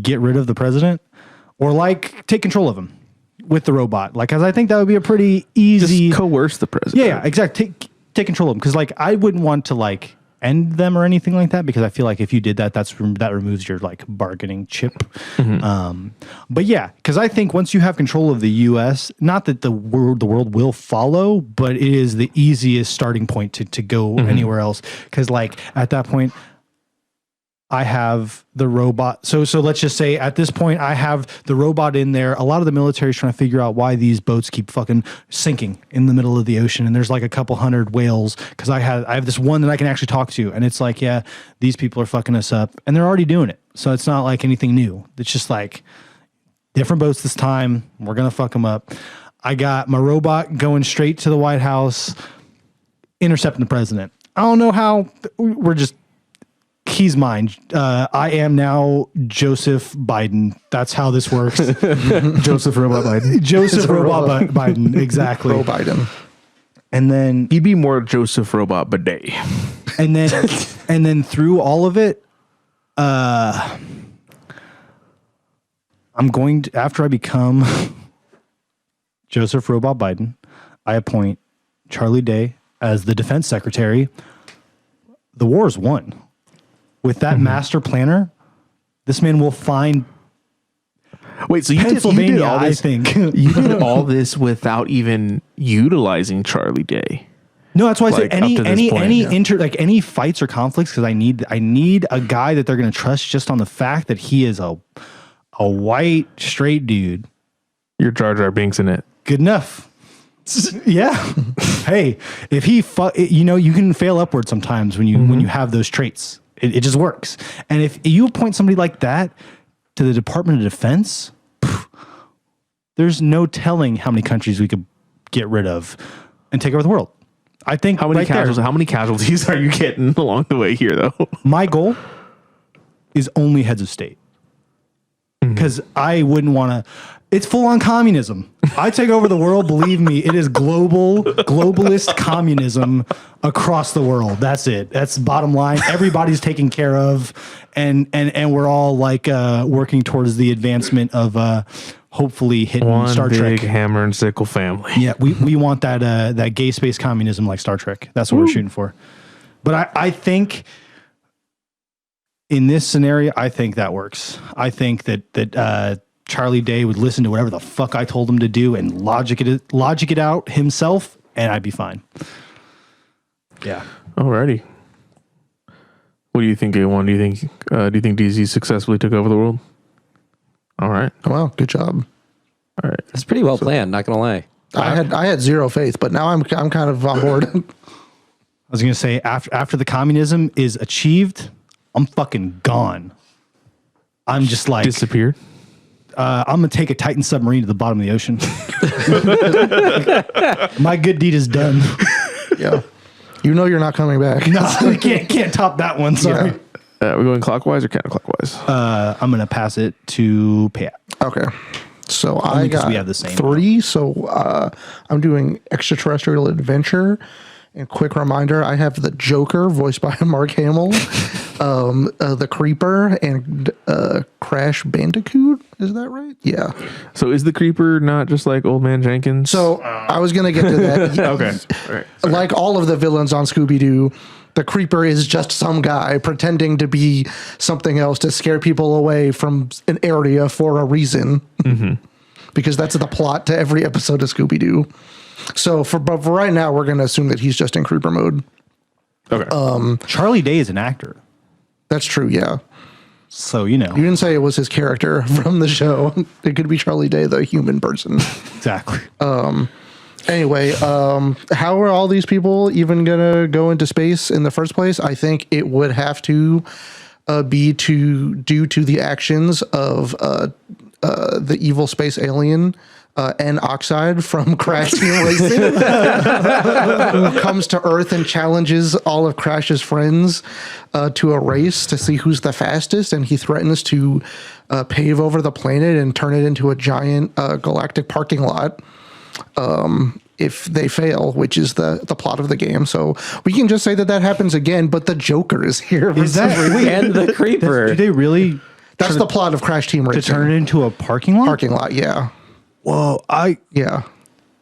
get rid of the president or like take control of him with the robot. Like, cause I think that would be a pretty easy.
Just coerce the president.
Yeah, exactly. Take control of them. Cause like I wouldn't want to like end them or anything like that, because I feel like if you did that, that removes your like bargaining chip. But yeah, because I think once you have control of the U.S., not that the world will follow, but it is the easiest starting point to go anywhere else. Because like at that point, I have the robot. So let's just say at this point, I have the robot in there. A lot of the military is trying to figure out why these boats keep fucking sinking in the middle of the ocean. And there's like a couple hundred whales, because I have this one that I can actually talk to. And it's like, yeah, these people are fucking us up. And they're already doing it. So it's not like anything new. It's just like, Different boats this time. We're going to fuck them up. I got my robot going straight to the White House, intercepting the president. I don't know how. He's mine. I am now Joseph Biden. That's how this works.
Joseph Robot Biden.
Joseph Robot Biden. Exactly.
Pro Biden.
And then
He'd be more Joseph Robot Bidet.
and then through all of it, I'm going to, after I become Joseph Robot Biden, I appoint Charlie Day as the defense secretary. The war is won. With that master planner, this man will find
Wait, so
Pennsylvania,
you did all this,
I think.
You did all this without even utilizing Charlie Day.
No, that's why I
Like,
said
up to this point,
any fights or conflicts, because I need a guy that they're going to trust just on the fact that he is a white straight dude.
Your Jar Jar Binks in it.
Good enough. Yeah. Hey, if he you can fail upward sometimes when you have those traits. It just works. And if you appoint somebody like that to the Department of Defense, there's no telling how many countries we could get rid of and take over the world. I think
How many casualties are you getting along the way here, though?
My goal is only heads of state. Because I wouldn't want to. It's full on communism. I take over the world. Believe me, it is globalist communism across the world. That's it. That's the bottom line. Everybody's taken care of, and we're all like working towards the advancement of hopefully hitting
One
Star
big
Trek.
hammer and sickle family.
Yeah, we want that gay space communism like Star Trek. That's what we're shooting for. But I think in this scenario, I think that works. I think that Charlie Day would listen to whatever the fuck I told him to do and logic it out himself, and I'd be fine. Yeah.
Alrighty. What do you think, A1? Do you think DZ successfully took over the world? All right.
Wow, good job.
All right.
It's pretty well planned, not gonna lie.
I had zero faith, but now I'm kind of on board.
I was gonna say after the communism is achieved, I'm fucking gone. I'm just like
Disappeared?
I'm gonna take a Titan submarine to the bottom of the ocean. My good deed is done.
Yeah. You know you're not coming back.
No, we can't top that one. Sorry.
We're going clockwise or counterclockwise?
I'm gonna pass it to Pat.
Okay. So
Only
I
'cause
got
we have the same
3. So I'm doing extraterrestrial adventure. And quick reminder, I have the Joker, voiced by Mark Hamill, the Creeper, and Crash Bandicoot. Is that right? Yeah.
So is the Creeper not just like Old Man Jenkins?
So I was going to get to that.
Okay. All right.
Like all of the villains on Scooby-Doo, the Creeper is just some guy pretending to be something else to scare people away from an area for a reason. Because that's the plot to every episode of Scooby-Doo. So but for right now, we're going to assume that he's just in Creeper mode.
Okay.
Charlie Day is an actor,
That's true, yeah.
so you know
You didn't say it was his character from the show. It could be Charlie Day, the human person.
exactly.
Anyway, how are all these people even going to go into space in the first place? I think it would have to be due to the actions of the evil space alien N Oxide from Crash Team Racing, who comes to Earth and challenges all of Crash's friends to a race to see who's the fastest, and he threatens to pave over the planet and turn it into a giant galactic parking lot if they fail, which is the plot of the game. So we can just say that happens again, but the Joker is here.
Is that
And the Creeper.
Do they really?
That's the plot of Crash Team Racing.
To turn it into a parking lot?
Parking lot, yeah.
Whoa,
Yeah.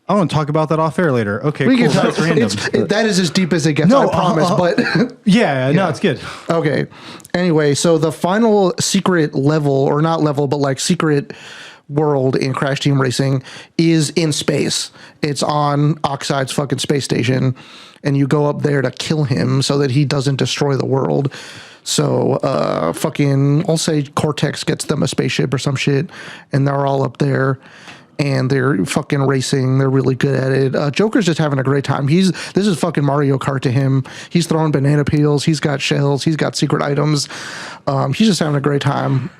I want to talk about that off air later. Okay,
We
cool.
can talk,
That's random.
that is as deep as it gets,
No,
I promise. But
Yeah, no, it's good.
okay. Anyway, so the final secret level, or not level, but like secret world in Crash Team Racing is in space. It's on Oxide's fucking space station, and you go up there to kill him so that he doesn't destroy the world. So I'll say Cortex gets them a spaceship or some shit, and they're all up there. And they're fucking racing. They're really good at it. Joker's just having a great time. This is fucking Mario Kart to him. He's throwing banana peels. He's got shells. He's got secret items. He's just having a great time.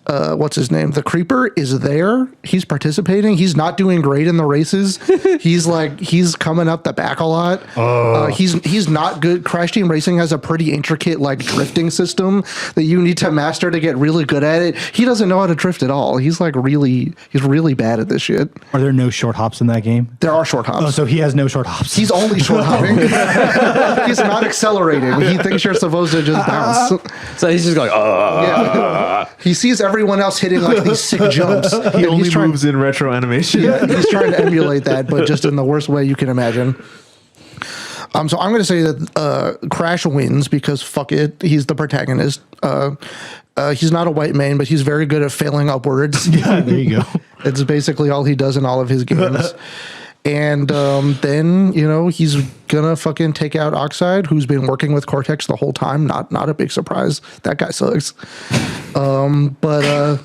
what's his name? The Creeper is there. He's participating. He's not doing great in the races. He's coming up the back a lot. He's not good. Crash Team Racing has a pretty intricate like drifting system that you need to master to get really good at it. He doesn't know how to drift at all. He's really bad at this shit.
Are there no short hops in that game?
There are short hops.
Oh, so he has no short hops.
He's only short hopping. He's not accelerating. He thinks you're supposed to just bounce.
So he's just going,
Yeah. He sees everyone else hitting like these sick jumps.
He only moves in retro animation.
Yeah, he's trying to emulate that, but just in the worst way you can imagine. So I'm going to say that Crash wins because fuck it, he's the protagonist. He's not a white man, but he's very good at failing upwards.
Yeah, there you go.
It's basically all he does in all of his games. And then, he's gonna fucking take out Oxide, who's been working with Cortex the whole time. Not a big surprise. That guy sucks. But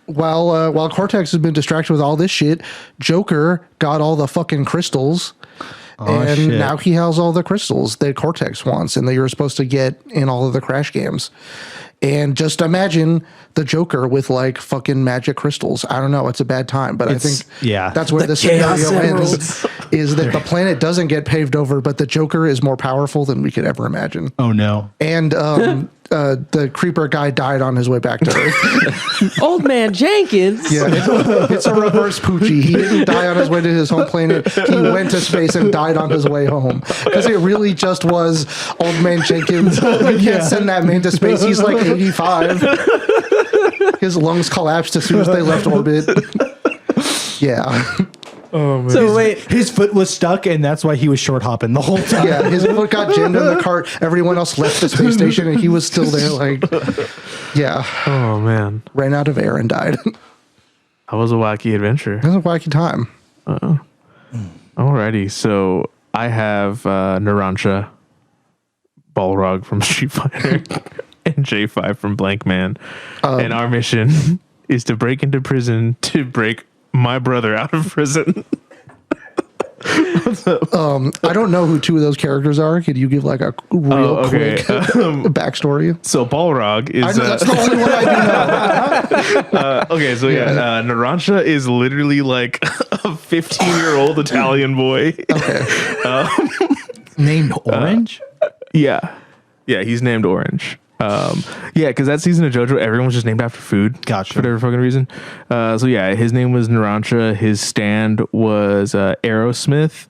while Cortex has been distracted with all this shit, Joker got all the fucking crystals. And now he has all the crystals that Cortex wants and that you're supposed to get in all of the Crash games. And just imagine the Joker with like fucking magic crystals. I don't know. It's a bad time, but I think that's where the scenario ends, is that the planet doesn't get paved over, but the Joker is more powerful than we could ever imagine.
Oh, no.
And the Creeper guy died on his way back to Earth.
Old Man Jenkins.
Yeah, it's a reverse Poochie. He didn't die on his way to his home planet. He went to space and died on his way home. Because it really just was Old Man Jenkins. You can't send that man to space. He's like 85. His lungs collapsed as soon as they left orbit. Yeah.
Oh, man.
So wait,
his foot was stuck, and that's why he was short hopping the whole time.
Yeah, his foot got jammed in the cart. Everyone else left the space station, and he was still there. Like, yeah.
Oh man,
ran out of air and died.
That was a wacky adventure.
It was a wacky time.
Alrighty, so I have Narancia, Balrog from Street Fighter, and J5 from Blank Man, and our mission is to break into prison to break my brother out of prison.
I don't know who two of those characters are. Could you give like a real quick backstory?
So Balrog is
that's the only one I do know.
okay, so Narancia is literally like a 15-year-old Italian boy.
Okay.
Named Orange?
Yeah, he's named Orange. Because that season of JoJo, everyone was just named after food.
Gotcha.
For whatever fucking reason. His name was Narancia. His stand was Aerosmith.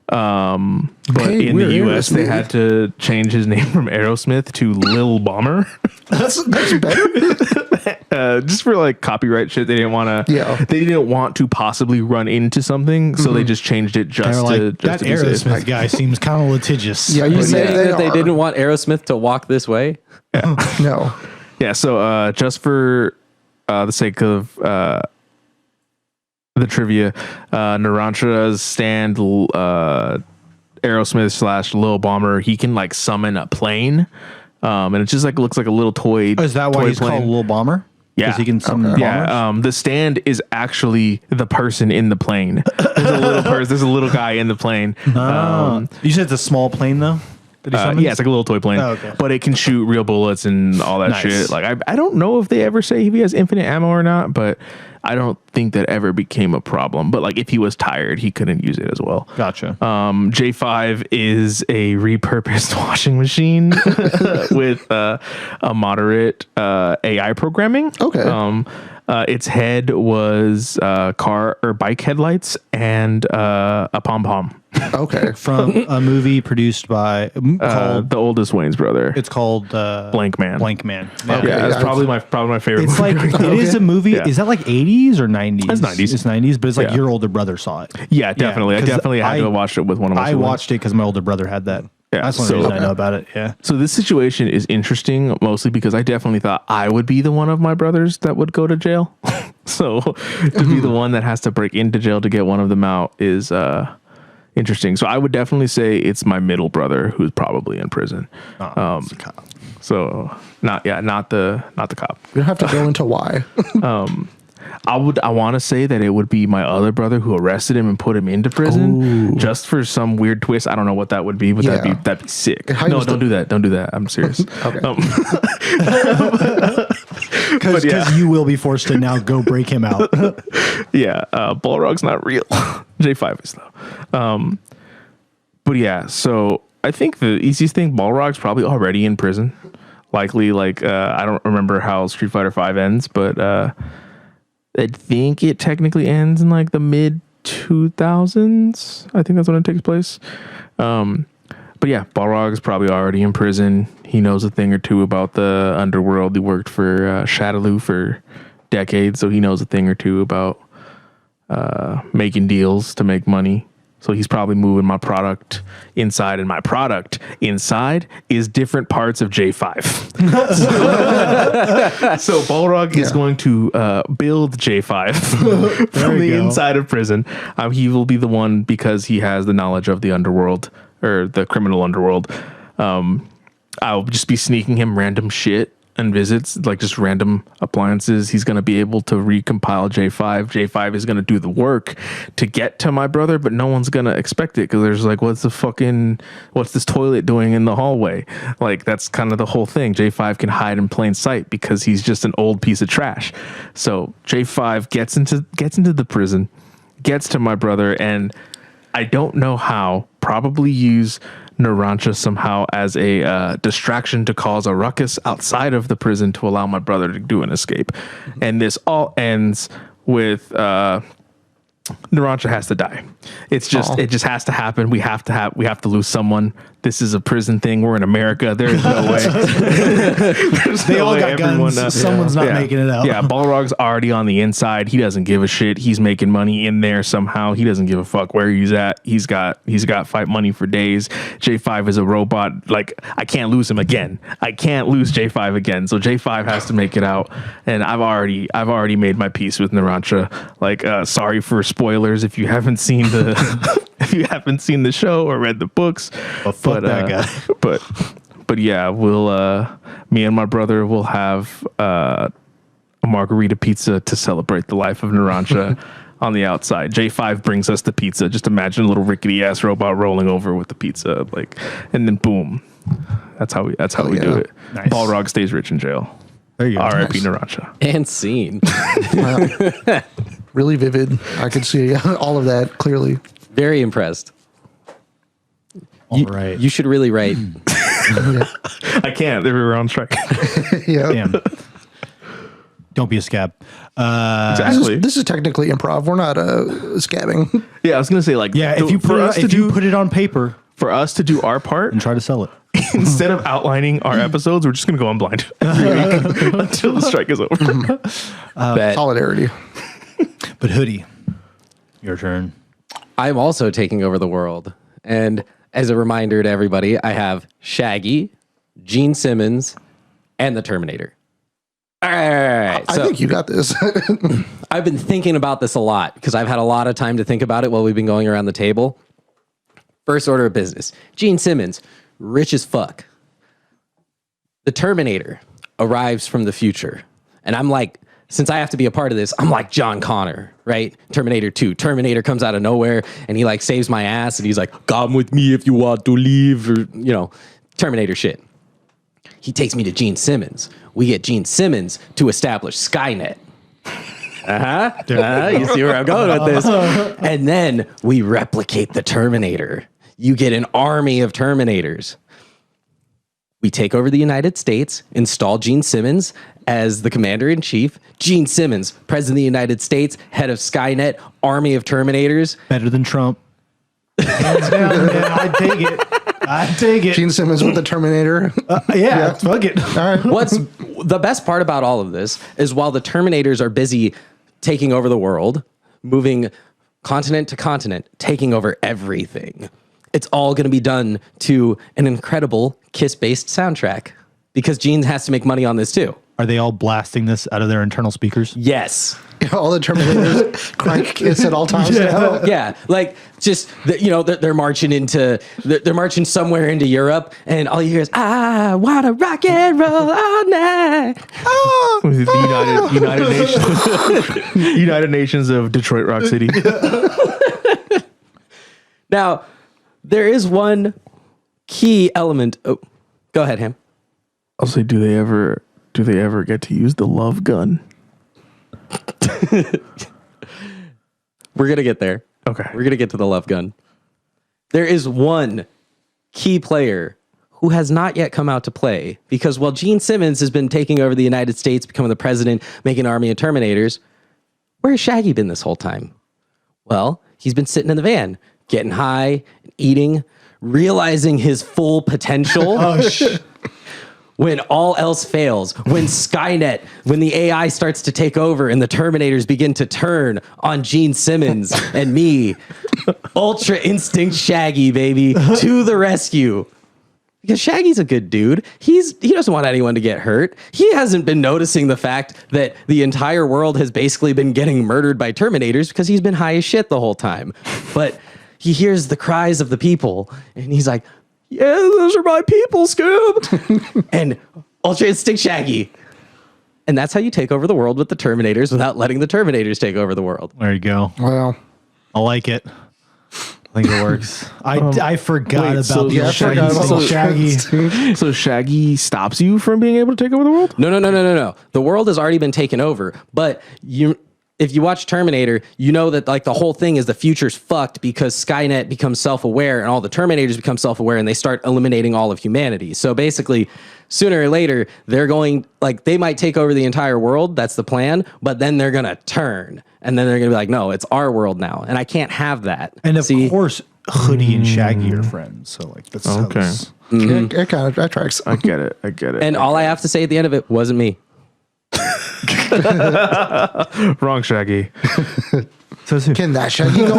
But in the US, they had to change his name from Aerosmith to Lil Bomber.
That's better.
Just for like copyright shit. They didn't want to.
Yeah.
They didn't want to possibly run into something, so they just changed it just to.
That Aerosmith guy seems kind of litigious.
Yeah,
are you saying that they didn't want Aerosmith to walk this way?
No.
Yeah. So just for the sake of the trivia, Narancia's stand, Aerosmith / Lil Bomber, he can like summon a plane, and it just like looks like a little toy.
Oh, is that why he's called Lil Bomber?
Yeah,
because he can summon bombers?
Yeah. The stand is actually the person in the plane. There's a little There's a little guy in the plane.
You said it's a small plane though.
Yeah, it's like a little toy plane, but it can shoot real bullets and all that shit. Like I don't know if they ever say if he has infinite ammo or not, but I don't think that ever became a problem. But like if he was tired, he couldn't use it as well.
Gotcha.
J5 is a repurposed washing machine with a moderate AI programming.
Okay.
Its head was car or bike headlights and a pom pom.
Okay.
From a movie produced by called
the oldest Wayne's brother.
It's called
Blank Man.
Blank Man.
Okay. Yeah, it's probably my favorite.
It's
movie.
like it is a movie. Yeah. Is that like 80s or 90s?
It's 90s.
It's 90s, but it's like your older brother saw it.
Yeah, definitely. I definitely had to watch it with one of my.
I watched it because my older brother had that.
Yeah,
that's one reason I know about it. Yeah.
So this situation is interesting, mostly because I definitely thought I would be the one of my brothers that would go to jail. So to be the one that has to break into jail to get one of them out is interesting. So I would definitely say it's my middle brother who's probably in prison.
It's a cop.
So not the cop.
We don't have to go into why.
I want to say that it would be my other brother who arrested him and put him into prison just for some weird twist. I don't know what that would be, but that'd be sick. No, don't do that. Don't do that. I'm serious.
Okay.
Because you will be forced to now go break him out.
Yeah, Balrog's not real. J5 is though. But yeah, so I think the easiest thing, Balrog's probably already in prison. Likely, like I don't remember how Street Fighter V ends, but I think it technically ends in like the mid 2000s. I think that's when it takes place. But yeah, Balrog's probably already in prison. He knows a thing or two about the underworld. He worked for Shadaloo for decades, so he knows a thing or two about making deals to make money. So he's probably moving my product inside, and my product inside is different parts of J5. So Balrog is going to build J5 from the inside of prison. He will be the one, because he has the knowledge of the underworld, or the criminal underworld. I'll just be sneaking him random shit and visits, like just random appliances. He's going to be able to recompile J5. J5 is going to do the work to get to my brother, but no one's going to expect it, because there's like, what's this toilet doing in the hallway? Like, that's kind of the whole thing. J5 can hide in plain sight because he's just an old piece of trash. So J5 gets into the prison, gets to my brother, and I don't know how, probably use Narancia somehow as a distraction to cause a ruckus outside of the prison to allow my brother to do an escape. And this all ends with Narancia has to die. It just has to happen. We have to lose someone. This is a prison thing. We're in America. There is no way.
They all got guns. Someone's not making it out.
Yeah, Balrog's already on the inside. He doesn't give a shit. He's making money in there somehow. He doesn't give a fuck where he's at. He's got fight money for days. J5 is a robot. Like, I can't lose him again. I can't lose J5 again. So J5 has to make it out. And I've already made my peace with Narancia. Like, sorry for spoilers if you haven't seen the show or read the books.
But that guy.
But yeah, we'll me and my brother will have a margarita pizza to celebrate the life of Narancia on the outside. J5 brings us the pizza. Just imagine a little rickety ass robot rolling over with the pizza, like, and then boom. That's how we do it. Nice. Balrog stays rich in jail.
There you go.
R.I.P. Narancia.
And scene.
Really vivid. I could see all of that clearly.
Very impressed.
All right.
You should really write.
I can't. They were on strike.
Yeah.
Damn. Don't be a scab.
Exactly.
This is technically improv. We're not scabbing.
Yeah, I was gonna say, like,
If you put it on paper
for us to do our part
and try to sell it,
instead of outlining our episodes, we're just gonna go on blind every week until the strike is over.
Solidarity.
But Hoodie, your turn.
I'm also taking over the world. And as a reminder to everybody, I have Shaggy, Gene Simmons, and the Terminator. All right.
I think you got this.
I've been thinking about this a lot because I've had a lot of time to think about it while we've been going around the table. First order of business. Gene Simmons, rich as fuck. The Terminator arrives from the future. And I'm like, since I have to be a part of this, I'm like John Connor, right? Terminator 2. Terminator comes out of nowhere and he like saves my ass and he's like, come with me if you want to leave, or, you know, Terminator shit. He takes me to Gene Simmons. We get Gene Simmons to establish Skynet. You see where I'm going with this. And then we replicate the Terminator. You get an army of Terminators. We take over the United States, install Gene Simmons as the commander-in-chief. Gene Simmons, president of the United States, head of Skynet, army of Terminators.
Better than Trump. Hands down, man. I'd take it.
Gene Simmons with the Terminator.
Yeah, fuck it.
All right.
What's the best part about all of this is while the Terminators are busy taking over the world, moving continent to continent, taking over everything, it's all going to be done to an incredible Kiss-based soundtrack because Gene has to make money on this too.
Are they all blasting this out of their internal speakers?
Yes.
All the Terminators crank Kiss at all times.
Yeah, like just they're marching they're marching somewhere into Europe, and all you hear is "I wanna rock and roll all night." Oh,
The United Nations of Detroit Rock City.
Now, there is one key element. Oh, go ahead, Ham.
I'll say, do Do they ever get to use the love gun?
We're going to get there.
Okay.
We're going to get to the love gun. There is one key player who has not yet come out to play because while Gene Simmons has been taking over the United States, becoming the president, making an army of Terminators, where has Shaggy been this whole time? Well, he's been sitting in the van, getting high, eating, realizing his full potential. When all else fails, when Skynet, when the AI starts to take over and the Terminators begin to turn on Gene Simmons and me, Ultra Instinct Shaggy, baby, to the rescue. Because Shaggy's a good dude. He doesn't want anyone to get hurt. He hasn't been noticing the fact that the entire world has basically been getting murdered by Terminators because he's been high as shit the whole time. But he hears the cries of the people and he's like, yeah, those are my people, Scab. And Ultra Instinct Shaggy. And that's how you take over the world with the Terminators without letting the Terminators take over the world.
There you go.
Well,
I like it. I think it works. I forgot
wait, so
about the
yeah, I
Shaggy.
forgot about
Shaggy.
So Shaggy stops you from being able to take over the world?
No. The world has already been taken over, but if you watch Terminator, you know that like the whole thing is the future's fucked because Skynet becomes self-aware and all the Terminators become self-aware and they start eliminating all of humanity. So basically, sooner or later, they're going, like, they might take over the entire world. That's the plan. But then they're going to turn and then they're going to be like, no, it's our world now. And I can't have that.
And of course, Hoodie and Shaggy are friends. So like that's
Okay.
it kind of that tracks.
I get it.
And all I have to say at the end of it wasn't me.
Wrong, Shaggy.
Can that Shaggy go?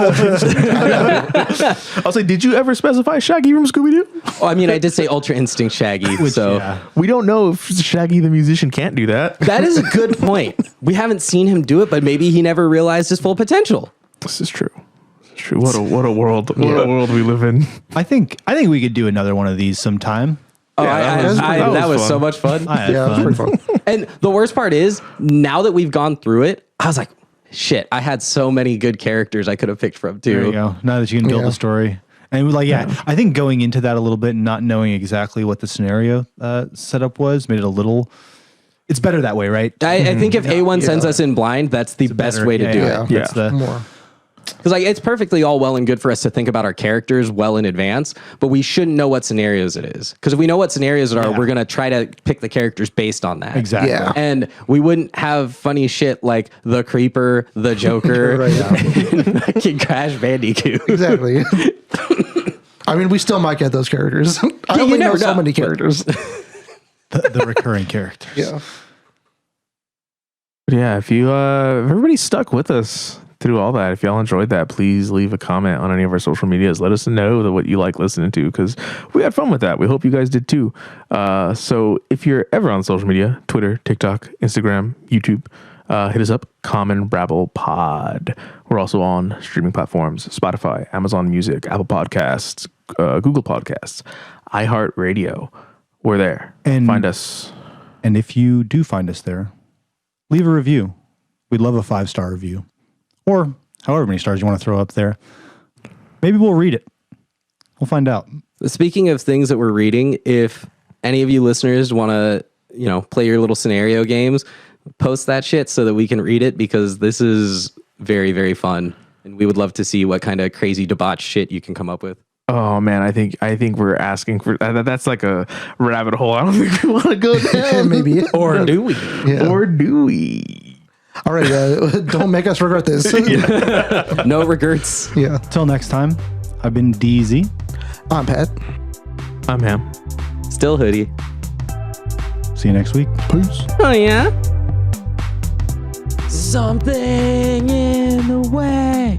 I'll say, did you ever specify Shaggy from Scooby-Doo?
Oh, I mean, I did say Ultra Instinct Shaggy.
Yeah.
We don't know if Shaggy the musician can't do that.
That is a good point. We haven't seen him do it, but maybe he never realized his full potential.
This is true. It's true. What a world. What a world we live in.
I think we could do another one of these sometime.
Oh,
Yeah,
that was
fun.
so much fun.
I had
Yeah,
fun.
pretty fun.
And the worst part is, now that we've gone through it, I was like, shit, I had so many good characters I could have picked from too.
There you go. Now that you can build the story. And it was like, I think going into that a little bit and not knowing exactly what the scenario setup was made it a little, it's better that way, right?
I think if A1 sends us in blind, that's the best
Better-
way to do
yeah.
it.
That's the,
More.
Because like it's perfectly all well and good for us to think about our characters well in advance, but we shouldn't know what scenarios it is. Because if we know what scenarios it are, we're gonna try to pick the characters based on that.
exactly.
Yeah.
And we wouldn't have funny shit like the Creeper, the Joker,
Right, yeah.
and fucking Crash Bandicoot.
Exactly. I mean, we still might get those characters. I
you
only know
never
so
know.
many characters.
The recurring characters.
Yeah.
But yeah, if everybody stuck with us through all that, if y'all enjoyed that, please leave a comment on any of our social medias. Let us know what you like listening to, because we had fun with that. We hope you guys did too. So if you're ever on social media, Twitter, TikTok, Instagram, YouTube, hit us up, Common Rabble Pod. We're also on streaming platforms, Spotify, Amazon Music, Apple Podcasts, Google Podcasts, iHeartRadio. We're there.
And
find us.
And if you do find us there, leave a review. We'd love a 5-star review. Or however many stars you want to throw up there. Maybe we'll read it. We'll find out.
Speaking of things that we're reading, if any of you listeners want to, play your little scenario games, post that shit so that we can read it, because this is very, very fun. And we would love to see what kind of crazy debauched shit you can come up with.
Oh man, I think we're asking for that's like a rabbit hole. I don't think we want to go down.
Maybe.
Or do we?
Yeah.
Or do we?
All right. Don't make us regret this.
No regrets.
Yeah.
Till next time, I've been DZ.
I'm Pat.
I'm Ham.
Still Hoodie.
See you next week.
Peace.
Oh, yeah? Something in the way.